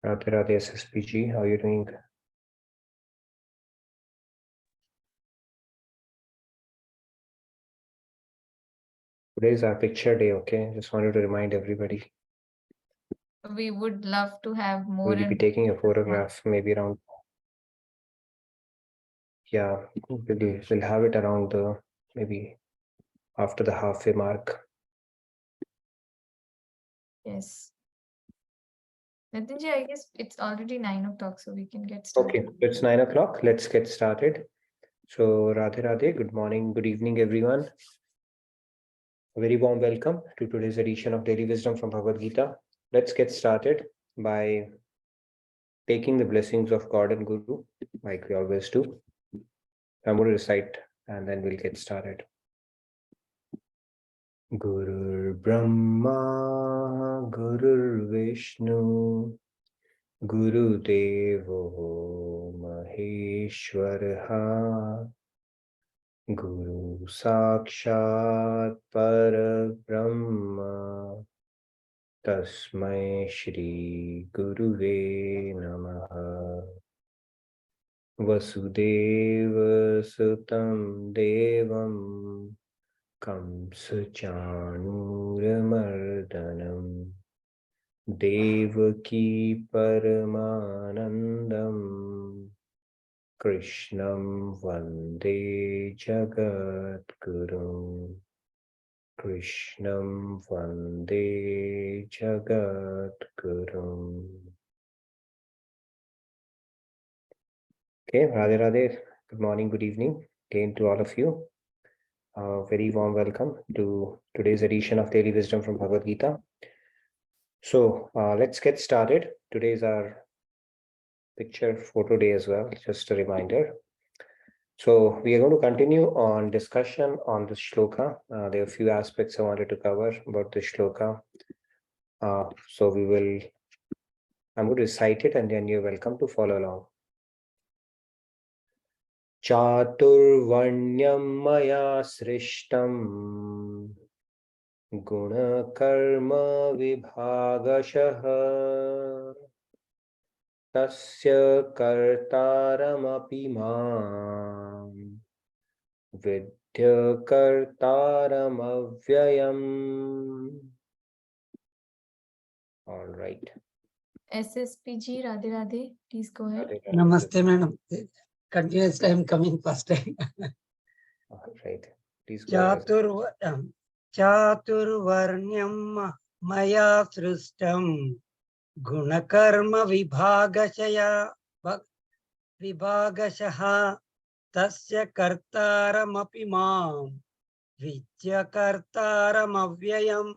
Radhe Radhe SSPG, how are you doing? Today is our picture day, okay? Just wanted to remind everybody. We would love to have more. We'll be taking a photograph maybe around, yeah, we'll have it around maybe after the halfway mark. Yes. Nitinji, I guess it's already 9 o'clock, so we can get started. Okay, it's 9 o'clock. Let's get started. So, Radhe Radhe, good morning, good evening, everyone. A very warm welcome to today's edition of Daily Wisdom from Bhagavad Gita. Let's get started by taking the blessings of God and Guru, like we always do. I'm going to recite and then we'll get started. Gurur Brahma, Gurur Vishnu, Guru Devo Maheshwaraha, Guru Sakshat Parabrahma, Tasmai Shri Guruve Namaha. Vasudeva Sutam Devam Kamsachanuramardanam Devaki Paramanandam Krishnam Vande Jagadguru. Krishnam Vande Jagadguru. Okay, Radhe Radhe, good morning, good evening again to all of you. Very warm welcome to today's edition of Daily Wisdom from Bhagavad Gita. So let's get started. Today is our picture photo day as well, just a reminder. So we are going to continue on discussion on the shloka. There are a few aspects I wanted to cover about the shloka. I'm going to recite it and then you're welcome to follow along. Chaturvanyam maya srishtam Gunakarma vibhagashaha Tasya kartaramapi mam Vidya kartaramavyayam. All right. SSPG, Radhe Radhe, please go ahead. Namaste, madam. Continuously, I am coming first time. All right. Please go ahead. Chaturvarnyam maya srishtam gunakarma vibhagashaha tasya kartaramapi mam vidya kartaramavyayam.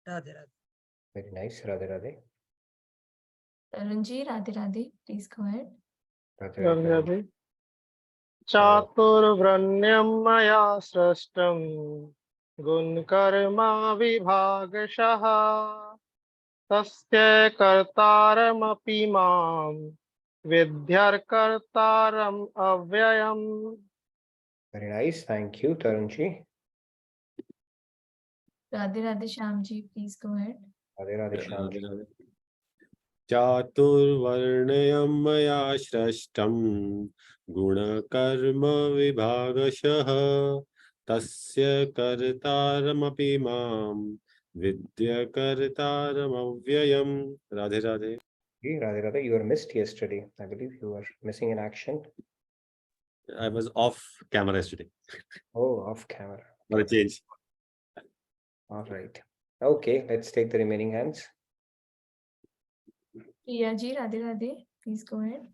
Radhe Radhe. Very nice, Radhe Radhe. Tarunji, Radhe Radhe, please go ahead. Radhe Radhe. Chaturvranyam maya srishtam gunkarma vibhagashaha tasya kartaramapi mam vidyar kartaram avyayam. Very nice. Thank you, Tarunji. Radhe Radhe Shyamji, please go ahead. Radhe Radhe Shyamji. चातुर्वर्ण्यं मया सृष्टं गुणकर्म विभागशः तस्य कर्तारमपि मां विद्यकर्तारमव्ययम्. Radhe Radhe. Radhe Radhe, you were missed yesterday. I believe you were missing in action. I was off camera yesterday. Oh, off camera. For a change. All right. Okay, let's take the remaining hands. Priyaji, Radhe Radhe, please go ahead.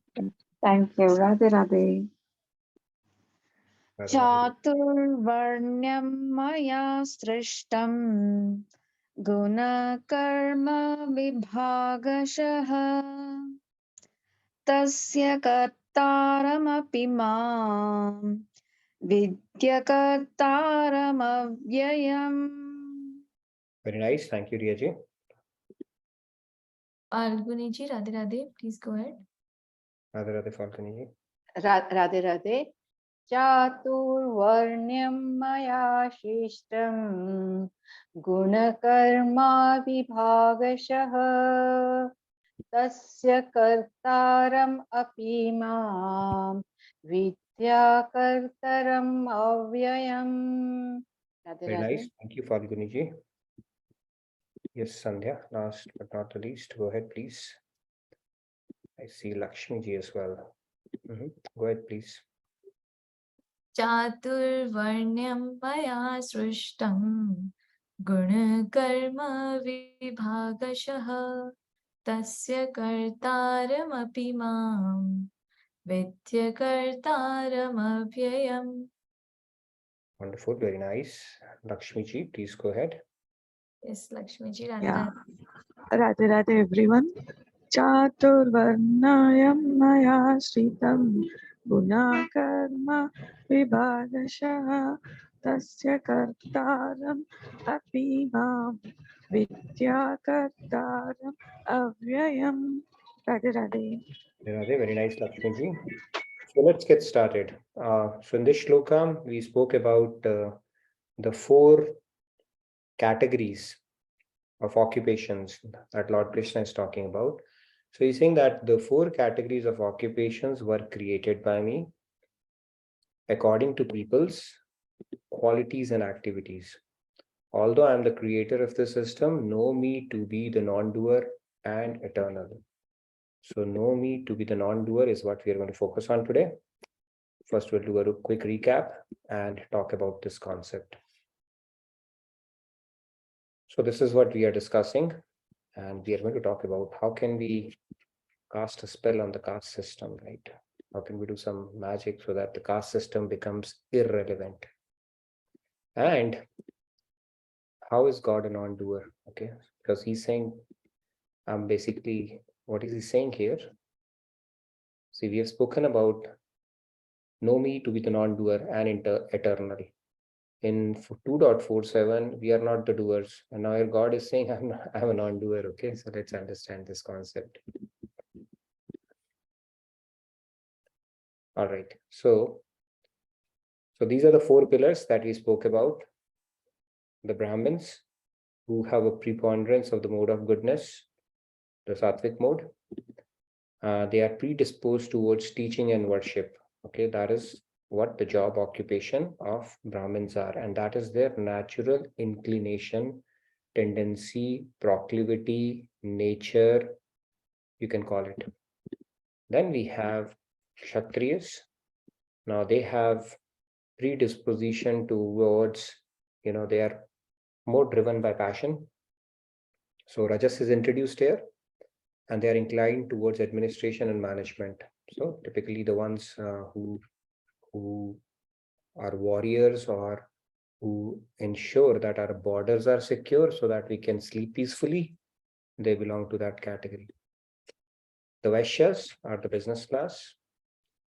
Thank you. Radhe Radhe. Radhe Radhe. Chaturvarnyam maya srishtam gunakarma vibhagashaha tasya kartaramapi mam vidyakartaramavyayam. Very nice. Thank you, Riyaji. Falguniji, Radhe Radhe, please go ahead. Radhe Radhe Falguni. Radhe Radhe. Chaturvarnyam maya shishtam gunakarma vibhagashaha तस्य कर्तारम् अपि मां विद्याकर्तरम् अव्ययम्. Radhe Very Radhe. nice. Thank you, Falguni ji. Yes, Sandhya, last but not the least, go ahead, please. I see Lakshmi ji as well. Go ahead, please. चातुर्वर्ण्यं मया सृष्टं गुणकर्म विभागशः तस्य कर्तारमपि मां विद्य कर्तारमव्ययम्. Wonderful, very nice. Lakshmi ji, please go ahead. Yes, Lakshmi ji, Radhe Yeah. Radhe. Radhe Radhe everyone. Chaturvarnayam maya shritam gunakarma vibhagashah tasya kartaram api mam vidyakartaram avyayam. Radhe Radhe. Radhe, very nice, Lakshmi ji. So let's get started. So in this shloka, we spoke about the 4 categories of occupations that Lord Krishna is talking about. So he's saying that the 4 categories of occupations were created by me according to people's qualities and activities. Although I am the creator of the system, know me to be the non-doer and eternal. So know me to be the non-doer is what we are going to focus on today. First, we'll do a quick recap and talk about this concept. So this is what we are discussing, and we are going to talk about how can we cast a spell on the caste system, right? How can we do some magic so that the caste system becomes irrelevant? And how is God a non-doer? Okay, because he's saying, basically, what is he saying here? See, we have spoken about know me to be the non-doer and eternal. In 2.47, we are not the doers. And now your God is saying, I'm a non-doer. Okay, so let's understand this concept. All right, so these are the 4 pillars that we spoke about. The Brahmins, who have a preponderance of the mode of goodness, the Sattvic mode. They are predisposed towards teaching and worship. Okay, that is what the job occupation of Brahmins are, and that is their natural inclination, tendency, proclivity, nature, you can call it. Then we have Kshatriyas. Now they have predisposition towards, they are more driven by passion. So Rajas is introduced here, and they are inclined towards administration and management. So typically the ones who are warriors or who ensure that our borders are secure so that we can sleep peacefully, they belong to that category. The Vaishyas are the business class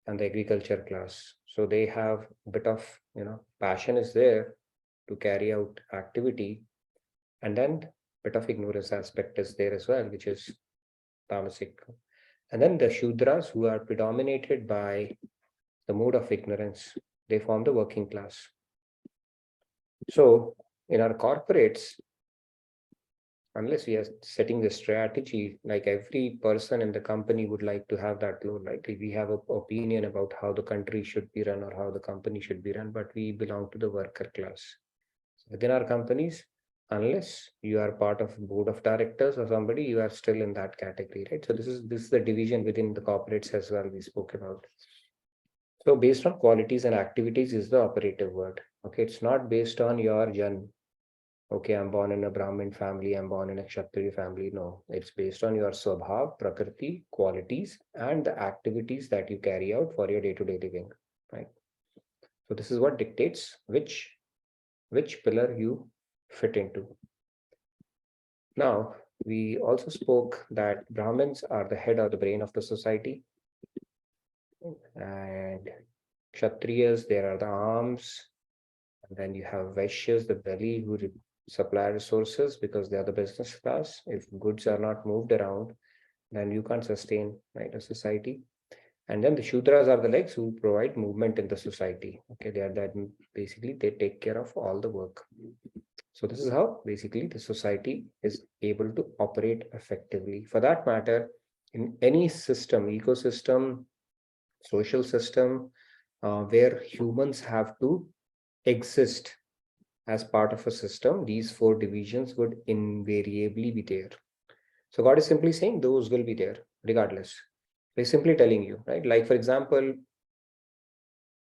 and the agriculture class. So they have a bit of, passion is there to carry out activity, and then a bit of ignorance aspect is there as well, which is tamasic. And then the Shudras, who are predominated by the mode of ignorance, they form the working class. So in our corporates, unless we are setting the strategy, like every person in the company would like to have that role, right? We have an opinion about how the country should be run or how the company should be run, but we belong to the worker class. So within our companies, unless you are part of board of directors or somebody, you are still in that category, right? So this is the division within the corporates as well we spoke about. So based on qualities and activities is the operative word. Okay, it's not based on your jan. Okay, I'm born in a Brahmin family, I'm born in a Kshatriya family. No, it's based on your Swabhav, Prakriti, qualities, and the activities that you carry out for your day-to-day living, right? So this is what dictates which pillar you fit into. Now, we also spoke that Brahmins are the head or the brain of the society. And Kshatriyas, there are the arms. And then you have Vaishyas, the belly, who supply resources because they are the business class. If goods are not moved around, then you can't sustain, right, a society. And then the Shudras are the legs who provide movement in the society. Okay, they are that basically they take care of all the work. So this is how basically the society is able to operate effectively. For that matter, in any system, ecosystem, social system, where humans have to exist as part of a system, these 4 divisions would invariably be there. So God is simply saying those will be there regardless. He's simply telling you, right? Like, for example,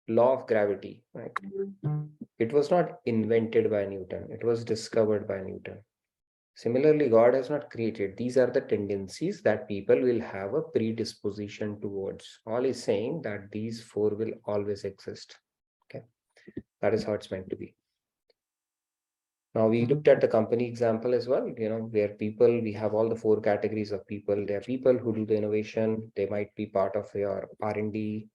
law of gravity, right? It was not invented by Newton, it was discovered by Newton. Similarly, God has not created. These are the tendencies that people will have a predisposition towards. All is saying that these 4 will always exist. Okay, that is how it's meant to be. Now, we looked at the company example as well, where people, we have all the 4 categories of people. There are people who do the innovation. They might be part of your R&D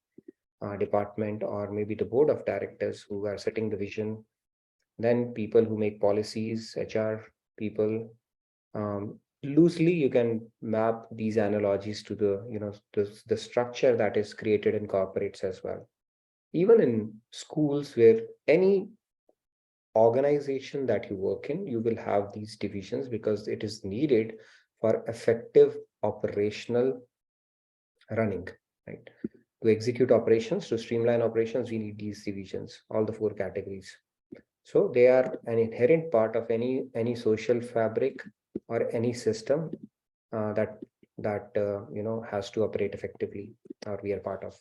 department, or maybe the board of directors who are setting the vision. Then people who make policies, HR people. Loosely, you can map these analogies to the structure that is created in corporates as well. Even in schools, where any organization that you work in, you will have these divisions because it is needed for effective operational running, right? To execute operations, to streamline operations, we need these divisions, all the 4 categories. So they are an inherent part of any social fabric or any system that has to operate effectively, or we are part of.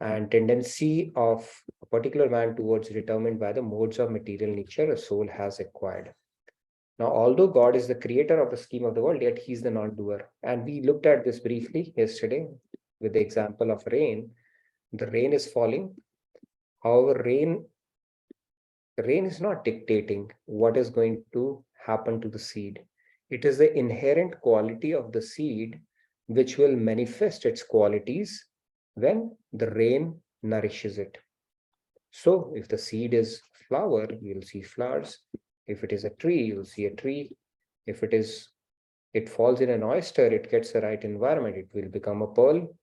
And tendency of a particular man towards determined by the modes of material nature a soul has acquired. Now, although God is the creator of the scheme of the world, yet he's the non-doer. And we looked at this briefly yesterday with the example of rain. The rain is falling. However, rain is not dictating what is going to happen to the seed. It is the inherent quality of the seed which will manifest its qualities when the rain nourishes it. So if the seed is flower, you'll see flowers. If it is a tree, you'll see a tree. If it falls in an oyster, it gets the right environment, it will become a pearl.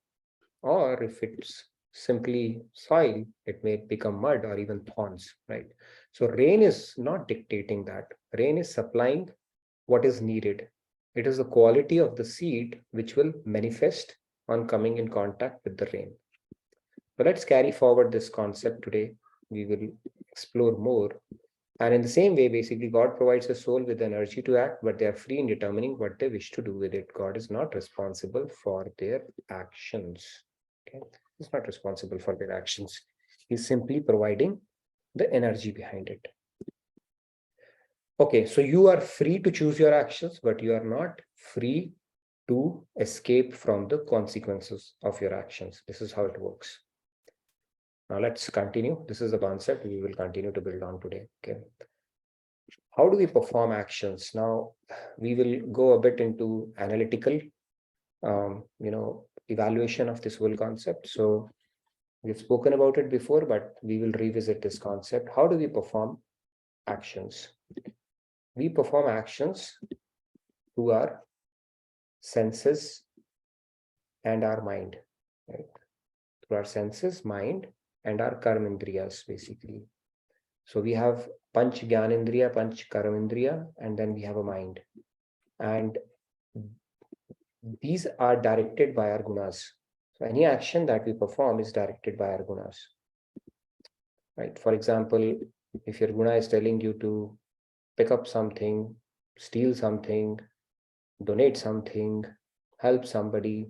Or if it's simply soil, it may become mud or even thorns, right? So rain is not dictating that. Rain is supplying what is needed. It is the quality of the seed which will manifest on coming in contact with the rain. So let's carry forward this concept today. We will explore more. And in the same way, basically, God provides a soul with energy to act, but they are free in determining what they wish to do with it. God is not responsible for their actions. Okay, he's not responsible for their actions. He's simply providing the energy behind it. Okay, so you are free to choose your actions, but you are not free to escape from the consequences of your actions. This is how it works. Now let's continue. This is the concept we will continue to build on today. Okay. How do we perform actions? Now we will go a bit into analytical, evaluation of this whole concept. So we've spoken about it before, but we will revisit this concept. How do we perform actions? We perform actions through our senses and our mind, right? Through our senses, mind, and our karmendriyas, basically. So we have panch gyanendriya, panch karmendriya, and then we have a mind. And these are directed by our gunas. So any action that we perform is directed by our gunas, right? For example, if your guna is telling you to pick up something, steal something, donate something, help somebody,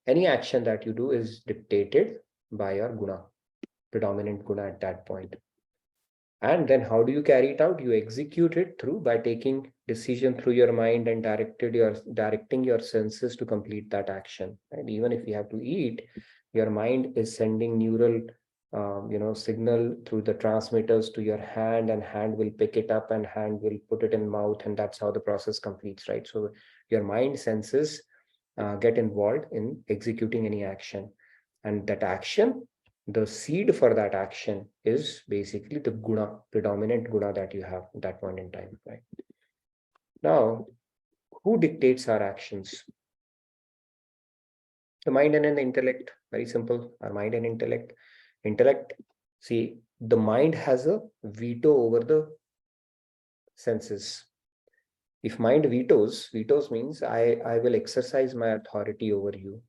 any action that you do is dictated by your guna, predominant guna at that point. And then how do you carry it out? You execute it through by taking decision through your mind and directing your senses to complete that action. And even if you have to eat, your mind is sending neural signal through the transmitters to your hand, and hand will pick it up and hand will put it in mouth, and that's how the process completes, right? So your mind senses get involved in executing any action, and that action, the seed for that action is basically the guna, predominant guna that you have at that point in time, right? Now, who dictates our actions? The mind and the intellect. Very simple. Our mind and intellect. Intellect, see, the mind has a veto over the senses. If mind vetoes means I will exercise my authority over you,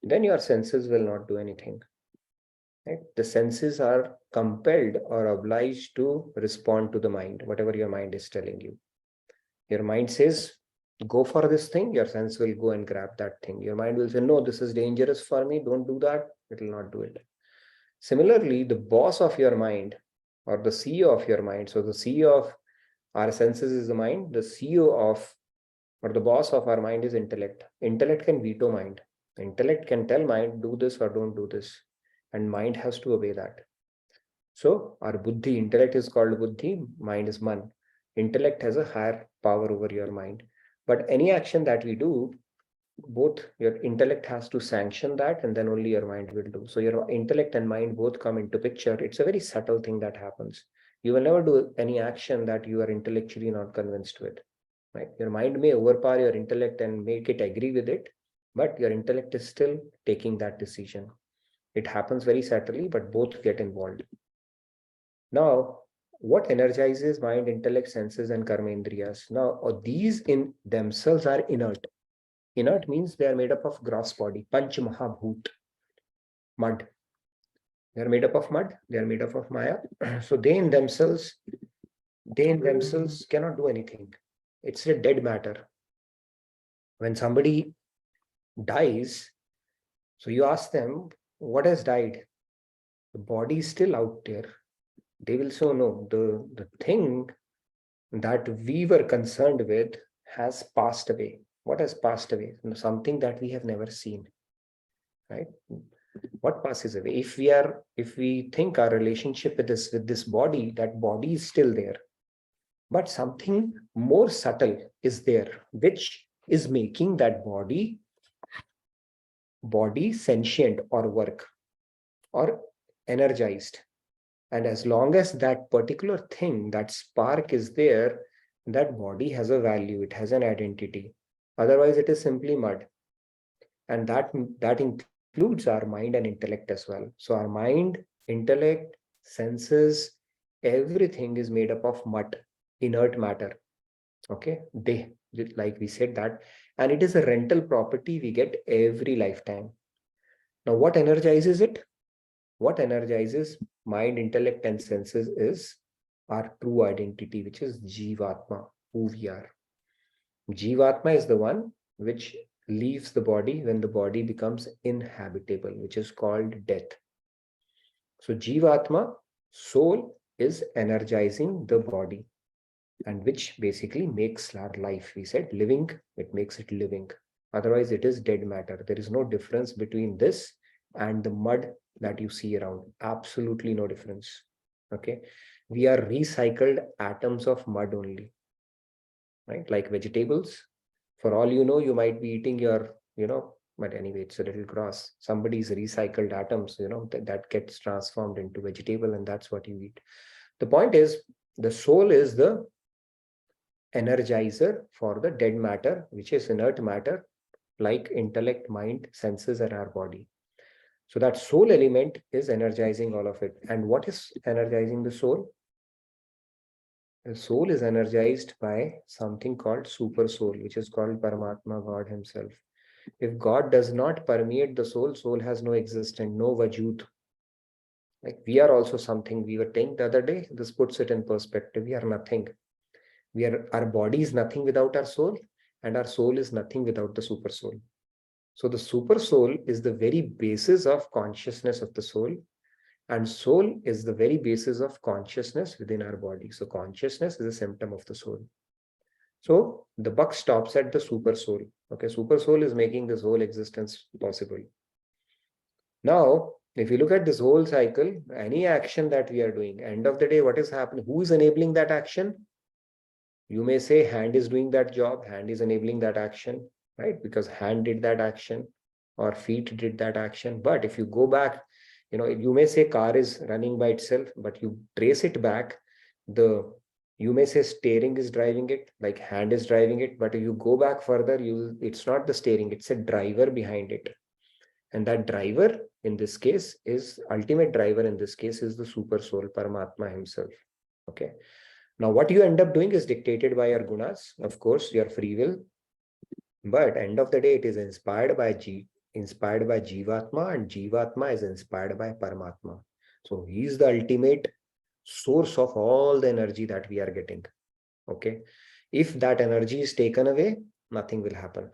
then your senses will not do anything. Right? The senses are compelled or obliged to respond to the mind, whatever your mind is telling you. Your mind says, go for this thing, your sense will go and grab that thing. Your mind will say, no, this is dangerous for me, don't do that. It will not do it. Similarly, the boss of your mind or the CEO of your mind, so the CEO of our senses is the mind, the CEO of or the boss of our mind is intellect. Intellect can veto mind. Intellect can tell mind, do this or don't do this. And mind has to obey that. So our buddhi, intellect is called buddhi, mind is man. Intellect has a higher power over your mind. But any action that we do, both your intellect has to sanction that, and then only your mind will do. So your intellect and mind both come into picture. It's a very subtle thing that happens. You will never do any action that you are intellectually not convinced with. Right? Your mind may overpower your intellect and make it agree with it, but your intellect is still taking that decision. It happens very subtly, but both get involved. Now, what energizes mind, intellect, senses, and karma indriyas? Now, these in themselves are inert. Inert means they are made up of gross body, panch mahabhut, mud. They are made up of mud, they are made up of maya. So they in themselves cannot do anything. It's a dead matter. When somebody dies, so you ask them, what has died? The body is still out there. They will say, no, the thing that we were concerned with has passed away. What has passed away? Something that we have never seen, right? What passes away? If we think our relationship with this body, that body is still there. But something more subtle is there, which is making that body sentient or work or energized. And as long as that particular thing, that spark is there, that body has a value, it has an identity. Otherwise, it is simply mud. And that includes our mind and intellect as well. So our mind, intellect, senses, everything is made up of mud, inert matter. Okay, like we said that, and it is a rental property we get every lifetime. Now, what energizes it? What energizes mind, intellect, and senses is our true identity, which is Jivatma, who we are. Jivatma is the one which leaves the body when the body becomes inhabitable, which is called death. So Jivatma, soul, is energizing the body, and which basically makes our life. We said living, it makes it living. Otherwise, it is dead matter. There is no difference between this and the mud that you see around. Absolutely no difference. Okay. We are recycled atoms of mud only, right? Like vegetables. For all you know, you might be eating your, but anyway, it's a little gross. Somebody's recycled atoms, that gets transformed into vegetable, and that's what you eat. The point is, the soul is the energizer for the dead matter, which is inert matter, like intellect, mind, senses, and our body. So that soul element is energizing all of it. And what is energizing the soul? The soul is energized by something called super soul, which is called Paramatma, God himself. If God does not permeate the soul, soul has no existence, no vajud. Like we are also something. We were saying the other day, this puts it in perspective. We are nothing. Our body is nothing without our soul, and our soul is nothing without the super soul. So the super soul is the very basis of consciousness of the soul, and soul is the very basis of consciousness within our body. So consciousness is a symptom of the soul. So the buck stops at the super soul. Okay, super soul is making this whole existence possible. Now, if you look at this whole cycle, any action that we are doing, end of the day, what is happening? Who is enabling that action? You may say hand is doing that job, hand is enabling that action, right? Because hand did that action or feet did that action. But if you go back, you may say car is running by itself, but you trace it back, you may say steering is driving it, like hand is driving it. But if you go back further, it's not the steering, it's a driver behind it. And that driver in this case is ultimate driver in this case is the super soul, Paramatma himself. Okay. Now, what you end up doing is dictated by your gunas, of course, your free will. But end of the day, it is inspired by Jivatma, and Jivatma is inspired by Paramatma. So he is the ultimate source of all the energy that we are getting. Okay. If that energy is taken away, nothing will happen.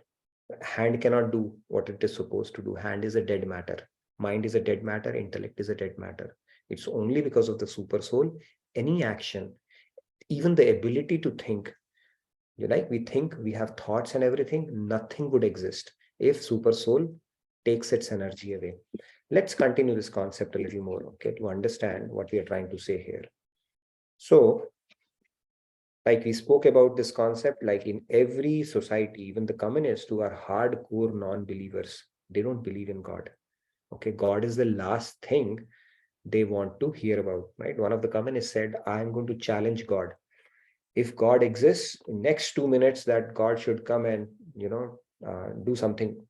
Hand cannot do what it is supposed to do. Hand is a dead matter. Mind is a dead matter. Intellect is a dead matter. It's only because of the super soul, any action, even the ability to think, we think, we have thoughts and everything, nothing would exist if super soul takes its energy away. Let's continue this concept a little more, okay, to understand what we are trying to say here. So, like we spoke about this concept, like in every society, even the communists who are hardcore non-believers, they don't believe in God. Okay, God is the last thing they want to hear about, right? One of the communists said, I'm going to challenge God. If God exists, in next 2 minutes that God should come and, do something.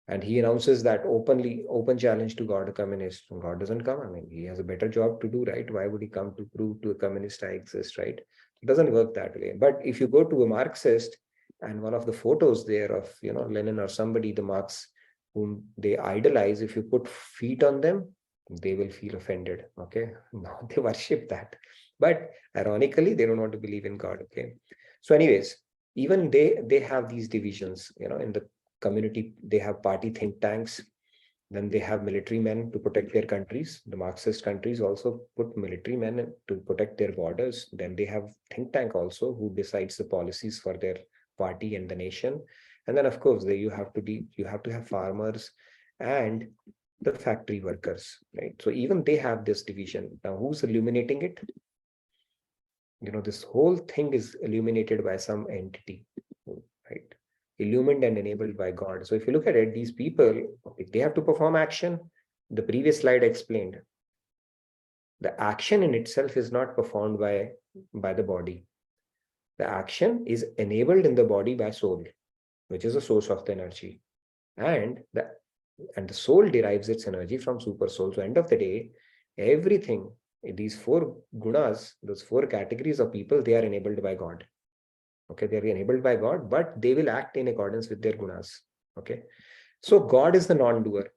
And he announces that open challenge to God, a communist. God doesn't come. I mean, he has a better job to do, right? Why would he come to prove to a communist I exist, right? It doesn't work that way. But if you go to a Marxist, and one of the photos there of, Lenin or somebody, the Marx, whom they idolize, if you put feet on them, they will feel offended. Okay. Now they worship that. But ironically, they don't want to believe in God. Okay. So anyways, even they have these divisions, in the community. They have party think tanks, then they have military men to protect their countries. The Marxist countries also put military men to protect their borders. Then they have think tank also who decides the policies for their party and the nation. And then of course you have to have farmers and the factory workers, right? So even they have this division. Now who's illuminating it? This whole thing is illuminated by some entity, right? Illumined and enabled by God. So if you look at it, these people, they have to perform action. The previous slide explained. The action in itself is not performed by the body. The action is enabled in the body by soul, which is the source of the energy. And the soul derives its energy from super soul. So end of the day, everything, these 4 gunas, those 4 categories of people, they are enabled by God. Okay, they are enabled by God, but they will act in accordance with their gunas. Okay, so God is the non-doer.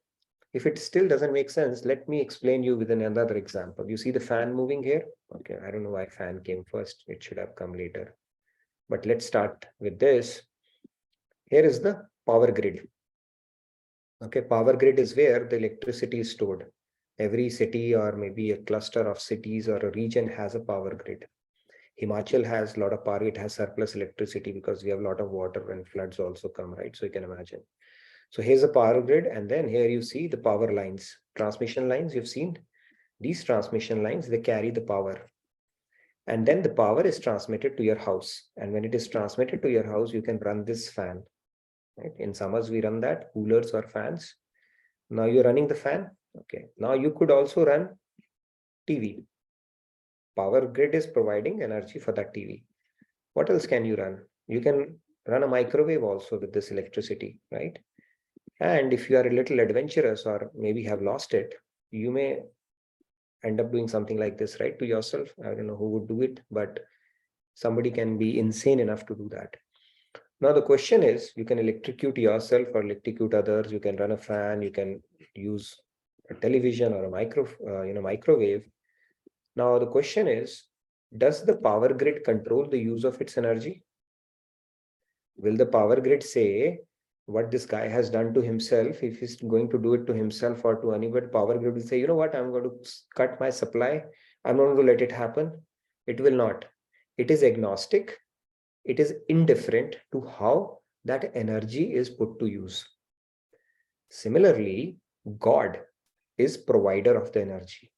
If it still doesn't make sense, let me explain you with another example. You see the fan moving here? Okay, I don't know why fan came first. It should have come later. But let's start with this. Here is the power grid. Okay, power grid is where the electricity is stored. Every city or maybe a cluster of cities or a region has a power grid. Himachal has a lot of power. It has surplus electricity because we have a lot of water when floods also come, right? So you can imagine. So here's a power grid. And then here you see the power lines, transmission lines. You've seen these transmission lines, they carry the power. And then the power is transmitted to your house. And when it is transmitted to your house, you can run this fan, right? In summers, we run that, coolers or fans. Now you're running the fan. Okay. Now you could also run TV. Power grid is providing energy for that TV. What else can you run? You can run a microwave also with this electricity, right? And if you are a little adventurous or maybe have lost it, you may end up doing something like this, right, to yourself. I don't know who would do it, but somebody can be insane enough to do that. Now the question is, you can electrocute yourself or electrocute others. You can run a fan. You can use a television or a microwave. Now the question is, does the power grid control the use of its energy? Will the power grid say what this guy has done to himself? If he's going to do it to himself or to anybody, power grid will say, you know what, I'm going to cut my supply. I'm not going to let it happen. It will not. It is agnostic. It is indifferent to how that energy is put to use. Similarly, God is provider of the energy.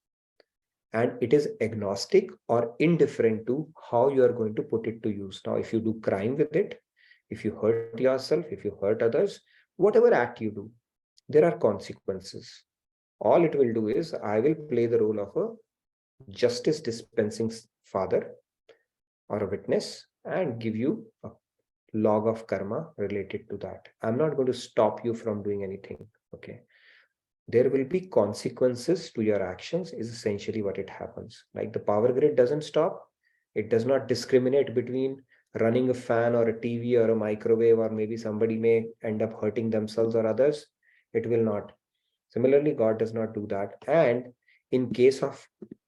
And it is agnostic or indifferent to how you are going to put it to use. Now, if you do crime with it, if you hurt yourself, if you hurt others, whatever act you do, there are consequences. All it will do is, I will play the role of a justice dispensing father or a witness and give you a log of karma related to that. I'm not going to stop you from doing anything. Okay. There will be consequences to your actions is essentially what it happens. Like the power grid doesn't stop. It does not discriminate between running a fan or a TV or a microwave, or maybe somebody may end up hurting themselves or others. It will not. Similarly, God does not do that. And in case of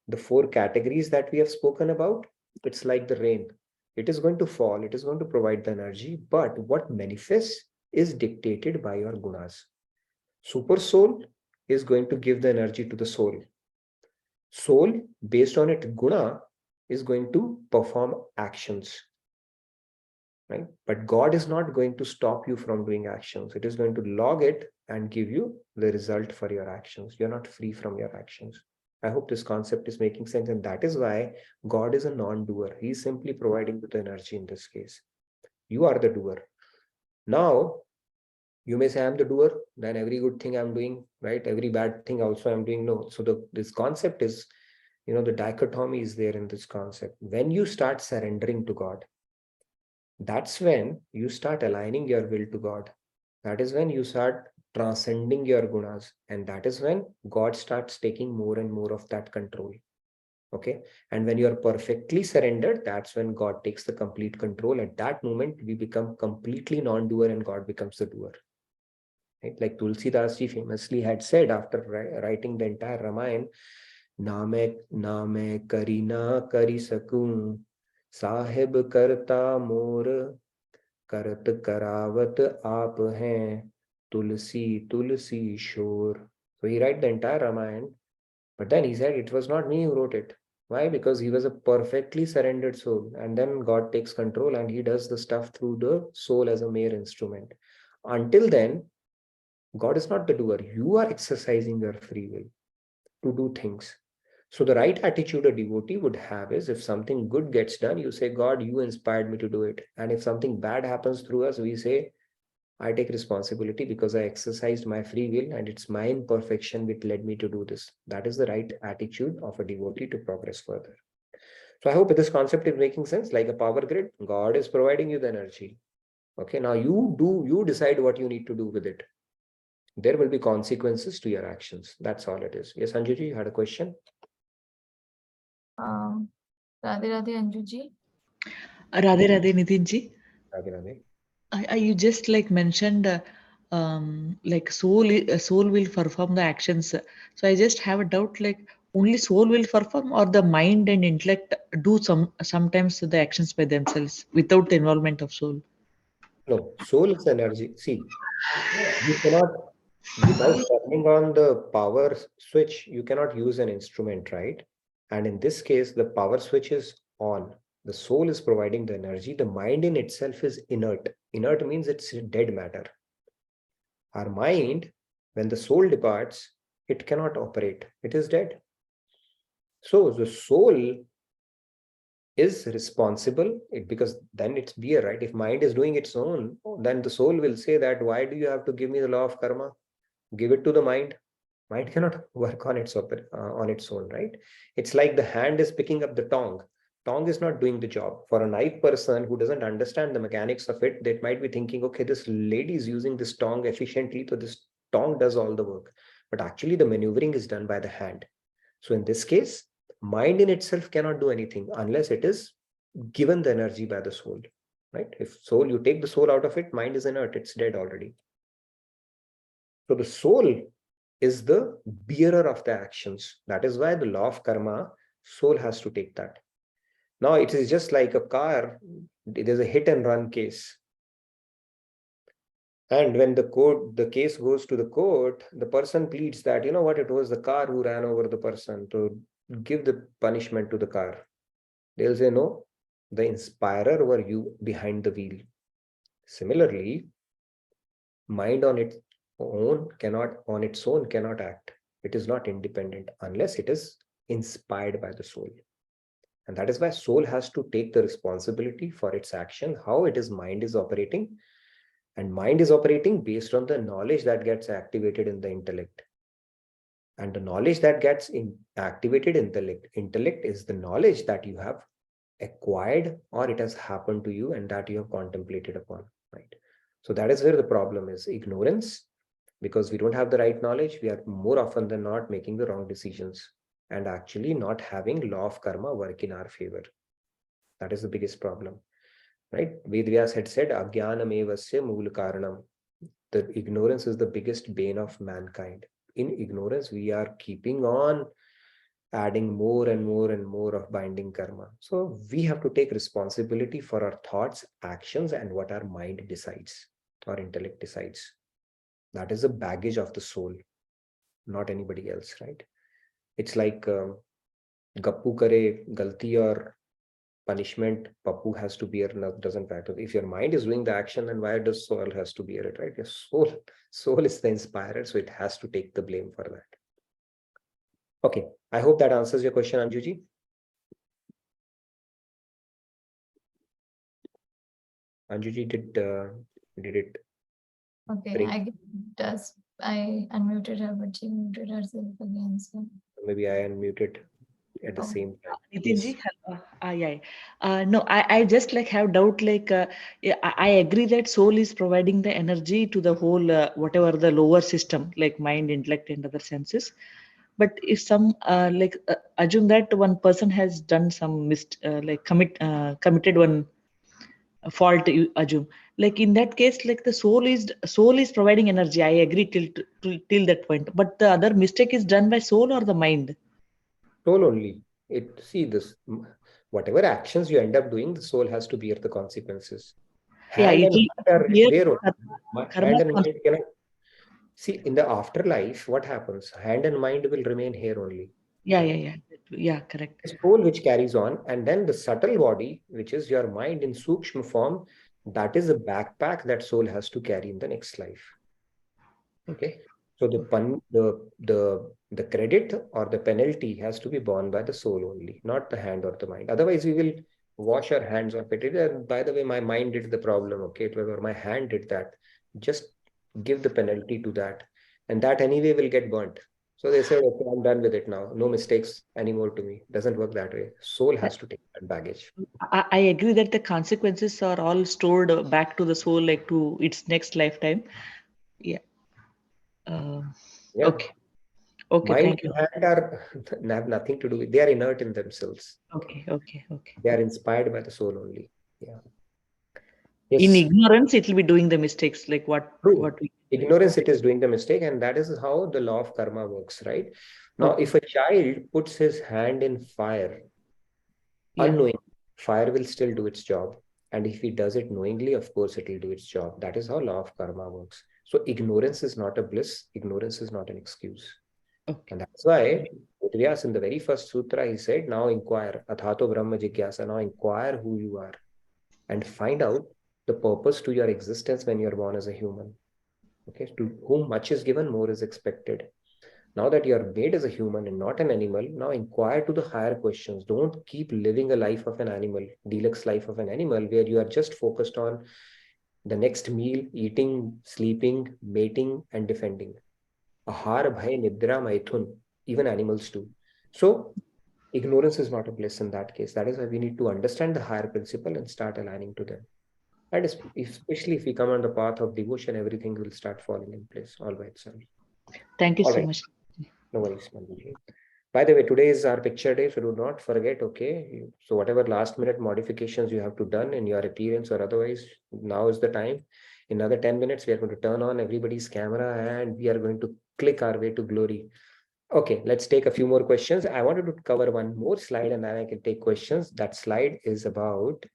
the 4 categories that we have spoken about, it's like the rain. It is going to fall, it is going to provide the energy, but what manifests is dictated by your gunas. Super soul is going to give the energy to the soul. Soul, based on its guna, is going to perform actions. Right? But God is not going to stop you from doing actions. It is going to log it and give you the result for your actions. You're not free from your actions. I hope this concept is making sense. And that is why God is a non-doer. He is simply providing the energy in this case. You are the doer. Now, you may say I'm the doer, then every good thing I'm doing, right? Every bad thing also I'm doing. No. So this concept is, the dichotomy is there in this concept. When you start surrendering to God, that's when you start aligning your will to God. That is when you start transcending your gunas. And that is when God starts taking more and more of that control. Okay. And when you are perfectly surrendered, that's when God takes the complete control. At that moment, we become completely non-doer and God becomes the doer. Right? Like Tulsidas ji famously had said after writing the entire Ramayana, "Name kari na kari sakun, साहेब करता मोर करत करावत आप हैं tulsi tulsi shore." So he wrote the entire Ramayana, but then he said it was not me who wrote it. Why? Because he was a perfectly surrendered soul, and then God takes control and he does the stuff through the soul as a mere instrument. Until then, God is not the doer. You are exercising your free will to do things. So the right attitude a devotee would have is, if something good gets done, you say, God, you inspired me to do it. And if something bad happens through us, we say, I take responsibility because I exercised my free will and it's my imperfection which led me to do this. That is the right attitude of a devotee to progress further. So I hope this concept is making sense. Like a power grid, God is providing you the energy. Okay, now you decide what you need to do with it. There will be consequences to your actions. That's all it is. Yes, Anju ji, you had a question? Radhe Radhe Anju ji. Radhe Radhe Nitin ji. Radhe Radhe. You just like mentioned like soul will perform the actions. So I just have a doubt, like only soul will perform, or the mind and intellect do sometimes the actions by themselves without the involvement of soul? No, soul is energy. See, you cannot, without turning on the power switch, you cannot use an instrument, right? And in this case, the power switch is on. The soul is providing the energy. The mind in itself is inert. Inert means it's dead matter. Our mind, when the soul departs, it cannot operate. It is dead. So the soul is responsible, because then it's beer, right? If mind is doing its own, then the soul will say that, why do you have to give me the law of karma? Give it to the mind. Mind cannot work on its own, right? It's like the hand is picking up the tongue. Tongue is not doing the job. For a naive person who doesn't understand the mechanics of it, they might be thinking, okay, this lady is using this tongue efficiently, so this tongue does all the work. But actually the maneuvering is done by the hand. So in this case, mind in itself cannot do anything unless it is given the energy by the soul, right? If soul, you take the soul out of it, mind is inert, it's dead already. So the soul is the bearer of the actions. That is why the law of karma, soul has to take that. Now it is just like a car, there's a hit and run case. And when the case goes to the court, the person pleads that, you know what, it was the car who ran over the person, to give the punishment to the car. They'll say, no, the inspirer were you behind the wheel. Similarly, mind on its own cannot act. It is not independent unless it is inspired by the soul. And that is why soul has to take the responsibility for its action, how it is mind is operating. And mind is operating based on the knowledge that gets activated in the intellect. And the knowledge that gets activated in the intellect is the knowledge that you have acquired, or it has happened to you and that you have contemplated upon, right? So that is where the problem is, ignorance. Because we don't have the right knowledge, we are more often than not making the wrong decisions and actually not having law of karma work in our favor. That is the biggest problem, right? Vedvyas had said, Agyanam evasya mool karanam. The ignorance is the biggest bane of mankind. In ignorance, we are keeping on adding more and more and more of binding karma. So we have to take responsibility for our thoughts, actions, and what our mind decides, our intellect decides. That is the baggage of the soul, not anybody else, right? It's like Gappu kare galti or punishment, Pappu has to bear, doesn't matter. If your mind is doing the action, then why does soul has to bear it, right? Your soul is the inspirer, so it has to take the blame for that. Okay, I hope that answers your question, Anjuji. Anjuji, did it? Okay, bring- I guess it does. I unmuted her, but she muted herself again. So Maybe I unmuted at the Oh. same time. Nitinji, yeah. No, I just like have doubt. Like, yeah, I agree that soul is providing the energy to the whole whatever the lower system, like mind, intellect, and other senses. But if some assume that one person has done some committed one fault, you assume, like in that case, like the soul is providing energy. I agree till that point. But the other mistake is done by soul or the mind. Soul only. Whatever actions you end up doing, the soul has to bear the consequences. Yeah, Hand and mind are bear there. karma Hand and mind cannot. See, in the afterlife, what happens? Hand and mind will remain here only. Yeah, correct. The soul which carries on, and then the subtle body, which is your mind in sukshma form, that is the backpack that soul has to carry in the next life. Okay. So the credit or the penalty has to be borne by the soul only, not the hand or the mind. Otherwise, we will wash our hands of it. And by the way, my mind did the problem, okay, or my hand did that. Just give the penalty to that, and that anyway will get burnt. So they said, okay, I'm done with it now. No mistakes anymore to me. Doesn't work that way. Soul has to take that baggage. I agree that the consequences are all stored back to the soul, like to its next lifetime. Yeah. Yeah. Okay. Okay. Mind Thank you. and hand have nothing to do with. They are inert in themselves. Okay. They are inspired by the soul only. Yeah. In Yes. ignorance, it will be doing the mistakes, like what True. we. Ignorance, it is doing the mistake, and that is how the law of karma works, right? Now, Okay. if a child puts his hand in fire, Yeah. unknowing, fire will still do its job. And if he does it knowingly, of course, it will do its job. That is how law of karma works. So ignorance is not a bliss. Ignorance is not an excuse. Okay. And that's why Vyas, in the very first sutra, he said, now inquire, athato brahma jigyasa, now inquire who you are and find out the purpose to your existence when you're born as a human. Okay, to whom much is given, more is expected. Now that you are made as a human and not an animal, now inquire to the higher questions. Don't keep living a life of an animal, deluxe life of an animal, where you are just focused on the next meal, eating, sleeping, mating, and defending. Ahar, bhai, nidra, maithun, even animals do. So ignorance is not a bliss in that case. That is why we need to understand the higher principle and start aligning to them. And especially if we come on the path of devotion, everything will start falling in place all by itself. Thank you All so right. much. No worries, Manjuji. By the way, today is our picture day, so do not forget, okay? So whatever last minute modifications you have to done in your appearance or otherwise, now is the time. In another 10 minutes, we are going to turn on everybody's camera and we are going to click our way to glory. Okay, let's take a few more questions. I wanted to cover one more slide and then I can take questions. That slide is about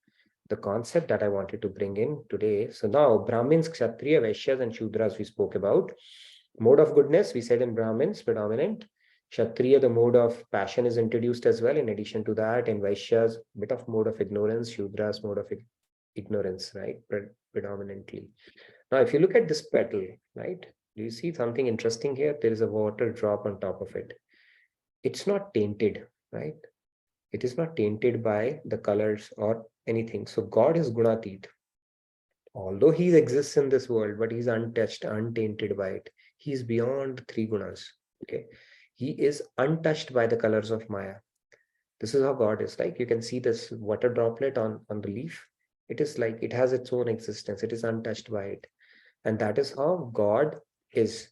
the concept that I wanted to bring in today. So now Brahmins, Kshatriya, Vaishyas, and Shudras we spoke about. Mode of goodness, we said in Brahmins, predominant. Kshatriya, the mode of passion is introduced as well. In addition to that, in Vaishyas, bit of mode of ignorance, Shudras, mode of ignorance, right? Predominantly. Now, if you look at this petal, right? Do you see something interesting here? There is a water drop on top of it. It's not tainted, right? It is not tainted by the colors or anything. So God is Gunatit. Although he exists in this world, but he's untouched, untainted by it. He's beyond the three gunas. Okay. He is untouched by the colors of Maya. This is how God is. Like you can see this water droplet on the leaf. It is like it has its own existence. It is untouched by it. And that is how God is.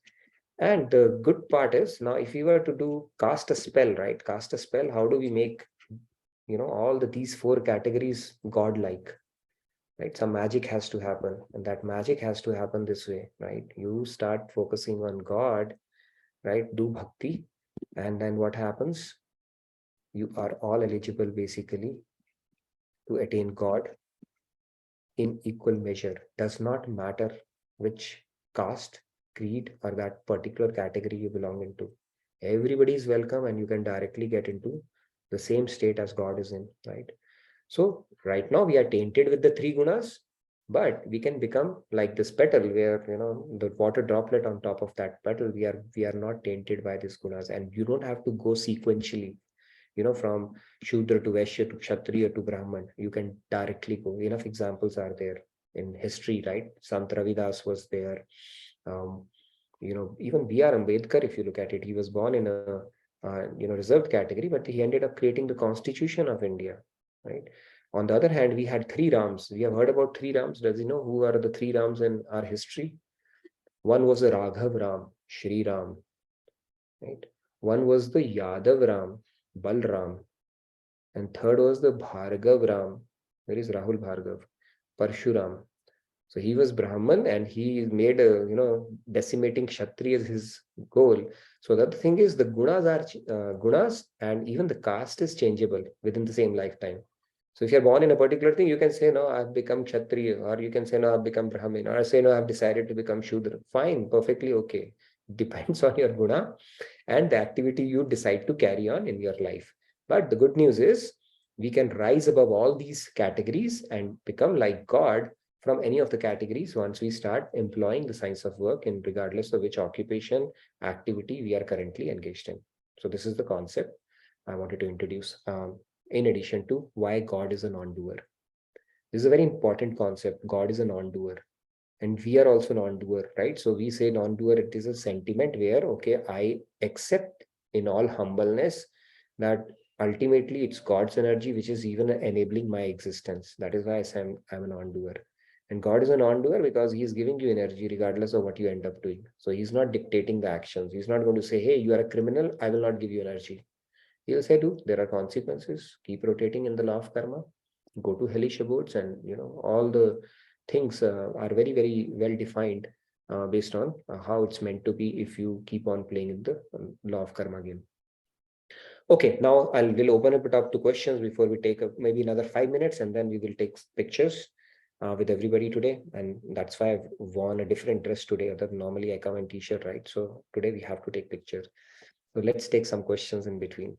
And the good part is now if we were to cast a spell, right? Cast a spell, how do we make all these four categories God-like, right? Some magic has to happen, and that magic has to happen this way, right? You start focusing on God, right? Do bhakti, and then what happens? You are all eligible basically to attain God in equal measure. Does not matter which caste, creed, or that particular category you belong into. Everybody is welcome, and you can directly get into the same state as God is in, right? So right now we are tainted with the three gunas, but we can become like this petal where the water droplet on top of that petal. We are not tainted by these gunas, and you don't have to go sequentially. From Shudra to Vaishya to Kshatriya to Brahman, you can directly go. Enough examples are there in history, right? Sant Ravidas was there. Even B.R. Ambedkar, if you look at it, he was born in a reserved category, but he ended up creating the Constitution of India, right? On the other hand, we had three Rams. We have heard about three Rams. Does you know who are the three Rams in our history? One was the Raghav Ram, Shri Ram, right? One was the Yadav Ram, Balram, and third was the Bhargav Ram. Where is Rahul Bhargav? Parshuram. So he was Brahman, and he made decimating Kshatriyas his goal. So the other thing is the gunas are gunas, and even the caste is changeable within the same lifetime. So if you're born in a particular thing, you can say, no, I've become Kshatriya, or you can say, no, I've become Brahmin, or say, no, I've decided to become Shudra. Fine, perfectly okay. Depends on your guna and the activity you decide to carry on in your life. But the good news is we can rise above all these categories and become like God from any of the categories once we start employing the science of work in regardless of which occupation, activity we are currently engaged in. So this is the concept I wanted to introduce, in addition to why God is a non-doer. This is a very important concept. God is a non-doer. And we are also non-doer, right? So we say non-doer, it is a sentiment where, okay, I accept in all humbleness that ultimately it's God's energy which is even enabling my existence. That is why I say I'm a non-doer. And God is a non-doer because he's giving you energy regardless of what you end up doing. So he's not dictating the actions. He's not going to say, hey, you are a criminal, I will not give you energy. He'll say, do, there are consequences. Keep rotating in the law of karma. Go to hellish abodes, and all the things are very, very well defined based on how it's meant to be if you keep on playing in the law of karma game. Okay, now we'll open it up to questions before we take maybe another 5 minutes, and then we will take pictures with everybody today. And that's why I've worn a different dress today. Other normally I come in t-shirt, right? So today we have to take pictures. So let's take some questions in between.